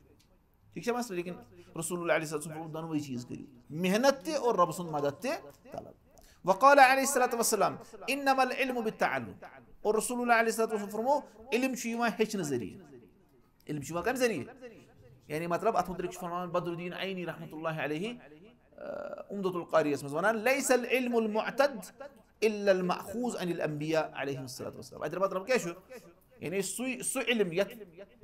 ठीक है मसला लेकिन रसूलुल्लाह अलैहि वसल्लम दोनों चीज करी मेहनत ते और रब सुन मदद ते तलब वक़ाल अलैहिस्सलातु वस्सलाम इन्नमल इल्मु बित्तअल्लुम और रसूलुल्लाह अलैहिस्सलातु वस्सलाम फरमो इल्म छ यवा हेचन जरिए इल्म छ यवा कम जरिए यानी मतलब अतमुद्रिक फरमान बदरुद्दीन आईनी रहमतुल्लाह अलैहि उम्दतुल कारी इसमें वनान लैसल इल्मुल मुअतद इल्ला अल मअखूज अनिल अंबिया अलैहिस्सलातु वस्सलाम अदर मतलब क्या छु यानी सु इल्म यत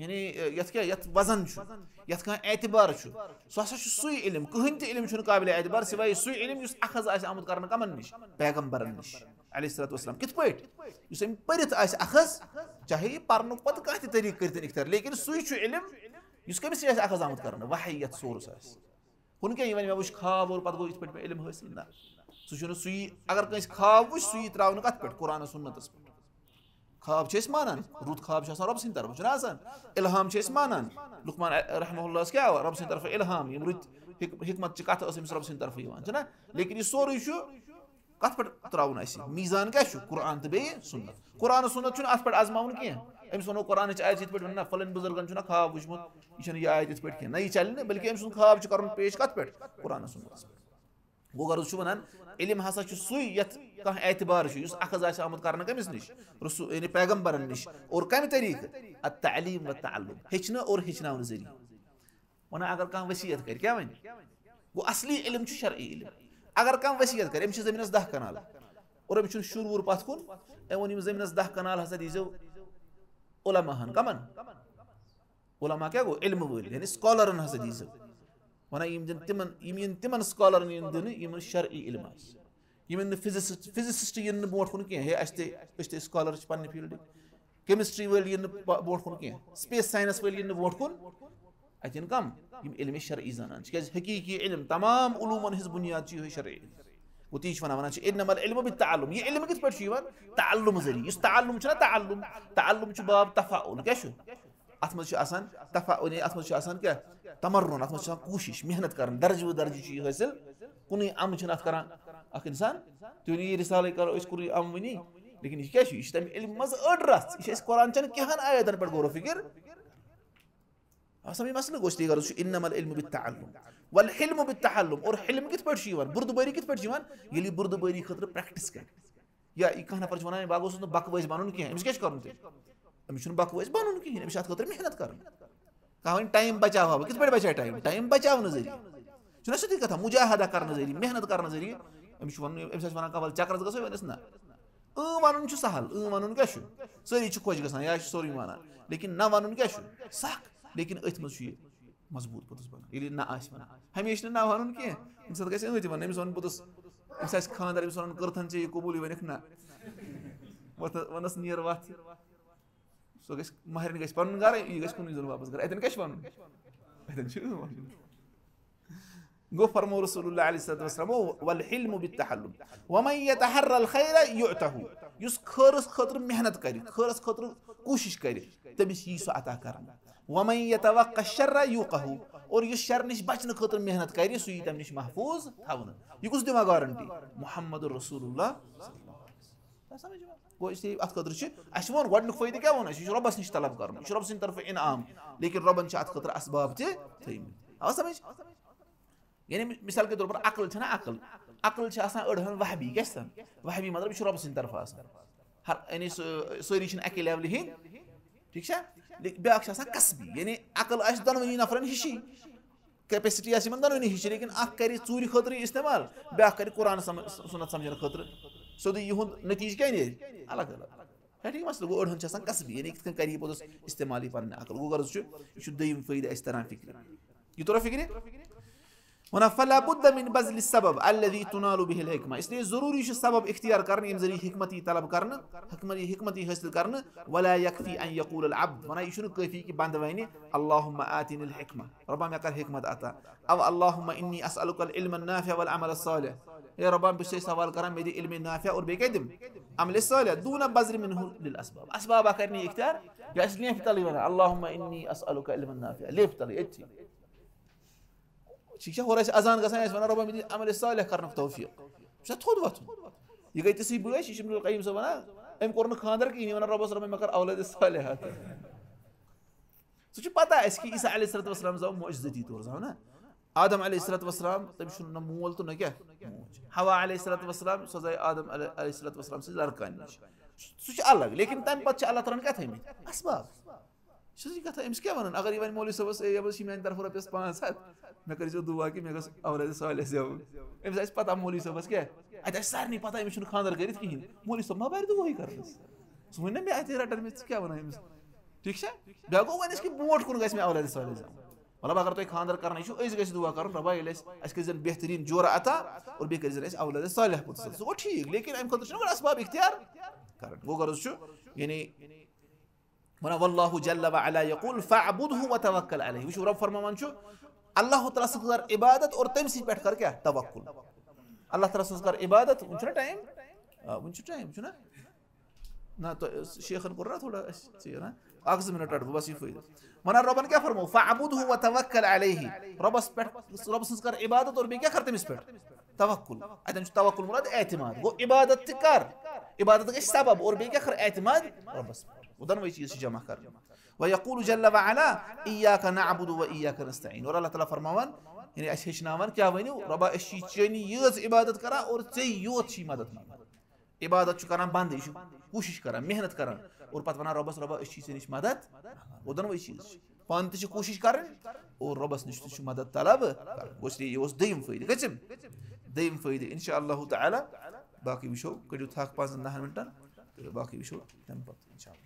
यानी यत क्या यत वजन छु यत का एतबार छु सो हसा छु सु इल्म कहन ते इल्म छु काबिल एतबार सिवाय सु इल्म युस अखज आस आमद करन कमन निश पैगंबरन निश अलैहिस्सलातु वस्सलाम कित पट युस एम परित आस अखज चाहे परनु पत का ते तरीक करते इख्तियार लेकिन सु छु इल्म युस कमिस आस अखज आमद करन वही यत सोर्स आस हुन के यवन में वुश खाब और पत गो इत पट में इल्म हासिल ना सु छु सु अगर कस खाब वुश सु त्रावन कत पट कुरान सुन्नतस ख्वाब छे मानान रुत ख्वाब छ रब सिन तरफ छना आसान इल्हाम छे मानान लुकमान रहमहुल्लाह क्या रब सिन तरफ इल्हाम यम रुत हिकमत च कथ असम रब सिन तरफ यवान छना लेकिन ये सोरे छु कथ पट त्रावन आसी मीजान क्या छु कुरान ते बे सुन्नत कुरान सुन्नत छु अथ पट आजमाउन के एम सोनो कुरान च आयत पट वना फलन बुजुर्गन छु ख्वाब वुचमत ये ये आयत पट के नहीं चलने बल्कि एम सुन ख्वाब च करन पेश कथ पट कुरान सुन्नत गो गर्ज छु वनान इल्म हसा छु सुई यत का एतबार छु युस अखज आस आमद करन कमिस निश रसूल यानी पैगंबरन निश और कम तरीक अत-तालीम व तअल्लुम हेचना और हेचनावन जरिए वना अगर का वसीयत कर क्या वन वो असली इल्म छु शरई इल्म अगर का वसीयत कर एम छु जमीनस 10 कनाल और एम छु शुरूर पथ कुन एम वन जमीनस 10 कनाल हसा दीजो उलमा हन कमन उलमा क्या गो इल्म वल यानी स्कॉलरन हसा दीजो वना यम तिमन स्कॉलरन दिन यम शरई इल्म आस यम फिजिसिस्ट यन बोट कुन के हे अस्ते स्कॉलर पन्न फील्ड केमिस्ट्री वल यन बोट कुन के स्पेस साइंस वल यन बोट कुन अतन कम यम इल्म शरई जानन के हकीकी इल्म तमाम उलूमन हिज बुनियाद छ शरई वो तीच वना छ इन्नमल इल्मु बित्तअल्लुम ये इल्म किस पर छ यवन तअल्लुम जरी इस तअल्लुम छ तअल्लुम छ बाब तफाउल क्या छ अतम छ आसान तफाउल अतम छ आसान क्या तमर्रुन अतम छ कोशिश मेहनत करन दर्ज छ हासिल कुनी अम छ अत करन अख इंसान तो ये रिसाले करो इस कुरी अम वनी लेकिन ये क्या छ इस तम इल्म मज अड्रस इस कुरान चन केहन आयतन पर गौर फिक्र असमी मसला गोश्ती करो इन्नमल इल्मु बित्तअल्लुम वल हिल्मु बित्तहल्लुम और हिल्म कित पट छ यवन बुर्दबारी कित पट छ यवन यली बुर्दबारी खतर प्रैक्टिस कर या ई कहना पर वना बागो सुन बकवास बनन के एमस केश करन ते एमस सुन बकवास बनन के एमस खतर मेहनत करन कहन टाइम बचाव कित पट बचा टाइम बचाव न जरी सुना सती कथा मुजाहदा करन जरी मेहनत करन जरी एमस वना कवल चक्रस गसो वनस ना वनुन छ सहल वनुन क्या छ सरी छ खोज गसन या सोरी माना लेकिन ना वनुन क्या छ सख लेकिन अथ मज मजबूत पुतस बन ये ना आस वन हमेशा ना वनुन के इस गस वन अमिस वन पुतस इस खानदार अमिस वन करथन चे कबूल वनिक ना वनस नियर वत सो गस महरन गस पन घर ये गस कुन जन वापस घर अतन कश वन अतन छु गो फरमो रसूलुल्लाह अलैहि वसल्लम वल हिल्म बित्तहल्लुम वमन यतहर्र अल खैर युतहु युस खरस खतर मेहनत करी खरस खतर कोशिश करी तमिस यी सो अता करना वमन यतवक्का शर्र युqहु और युस शर निश बचन खतर मेहनत करी सो यी तम निश महफूज थावन यी कुस दिमा गारंटी मुहम्मदुर रसूलुल्लाह समझ गो इसी अत खतर छ अस वन गडन फायदे क्या वन अस रब्बस निश तलब करन रब सिन तरफ इनाम लेकिन रबन छ अत खतर असबाब ते थई आ समझ यानी मिसाल के तौर पर अकल छ ना अकल छ आसान अड़हन वहबी गसन वहबी मतलब छ रब सिन तरफ आसान हर यानी सोरी छ अके लेवल ही ठीक छ ब्याक छ आसान कसबी यानी अकल आस दनवनी नफरन हिशी कैपेसिटी आसी मन दोनों हिच लेकिन अख कर चूर खतर इस्तेमाल ब्या कर कुरान सुन्नत समझन खतर सोद युद नतीज क्या नीर अलग अलग है ठीक मसल गो अड़हन कसबी यानी कित कर पोतस इस्तेमाल पे अकल गो गर्ज यह दम फ़ायदा अस तरह फिक्र यह तोरा फिक्र वना फला बुद्द मिन बज़ल सबब अल्लज़ी तुनालु बिहिल हिकमा इसलिए ज़रूरी सबब इख्तियार करना यम जरिए हिकमती तलब करना हिकमती हासिल करना वला यकफी अन यक़ूल अल अब्द वना यह काफ़ी कि बंद वने अल्लाहुम्मा आतिनिल हिकमा रब्बा मे कर हिकमत अता अब अल्लाहुम्मा इन्नी अस्अलुकल इल्मन नाफ़िअ वल अमल सालिह या रब्बा बस सवाल करा मेरी इल्म नाफ़िअ और बेके दिम अमल सालिह दून बज़र मिनहु लिल असबाब असबाब करनी इख्तियार या इसलिए तली वना अल्लाहुम्मा इन्नी अस्अलुका इल्मन नाफ़िअ लेफ तली एथि ठीक है और अजान गसान वन रब्बा मे अमल सालिह करन तौफीक थोद वत यह गई तसी बस यह इब्नुल क़य्यिम सब वन अम कोर खानदर कहीं वन रब्बस रब्बा मे कर औलाद सालिहात सह पता कि ईसा अलैहिस्सलाम जाव मुअज्जती तौर जाव ना आदम अलैहिस्सलाम तम न मोल तो न क्या हवा अलैहिस्सलाम सो जाए आदम अलैहिस्सलाम से लड़कान नश सह अलग लेकिन तम पे अल्लाह ताला क्या थमित असबाब कथा अमिस क्या वन अगर यह वन मौलवी सबस ये मान तरफ रपस 500 मे कर दुआ कि मे गस औलाद सालिह ज़ेव अमिस पता मौलवी सबस क्या अत सारे पता अमिस खानदर कर कहीं मौलवी सब मा बार दुआ कर सह वन मे अत रटन मे क्या वन अमिस ठीक है बे गो वन कि ब्रोट कुन गस मे औलाद सालिह ज़ेव मतलब अगर तुम खानदर कर गस दुआ कर रब्बा कर बेहतरीन जोरा अता और बे कर औलाद सालिह पुत सह गो ठीक लेकिन अम खुद असबाब इख्तियार कर गो गर्ज यानी वना वल्लाहु जल्ल व अला यक़ूल फ़अबुदहु व तवक्कल अलैहि वुशु रब फरमान अल्लाह ताला से कर इबादत और तम सी पेट कर क्या तवक्कुल अल्लाह ताला से कर इबादत वन टाइम ना तो शेखन कर रहा थोड़ा ना 1 मिनट बस ये फायदा वना रबन क्या फरमो फ़अबुदहु व तवक्कल अलैहि रब से कर इबादत और बे क्या कर तमिस पेट तवक्कुल अतन तवक्कुल मुराद एतमाद गो इबादत कर इबादत के सबब और बे क्या कर एतमाद रबस उदन वही चीज़ जमा कर वयक़ूलु जल्ल व अला इय्याका नअबुदु व इय्याका नस्तईन और अल्लाह ताला फरमावन यानी अस हेचनावन क्या वनो रब्बा अस चेनी यज इबादत करा और चे योत मदद मांगन इबादत कर बंद यह कोशिश कर मेहनत कर और पत वन रब्बस रब्बा अस चे नश मदद उदन वही चीज़ पान त कोशिश कर और रब्बस नश मदद तलब इसलिए यह दम फ़ायदे गम दम फ़ायदे इंशाअल्लाह ताला बाकी वो कड़ो थक 5-10 मिनटन बाकी वो तम पे इंशाअल्लाह।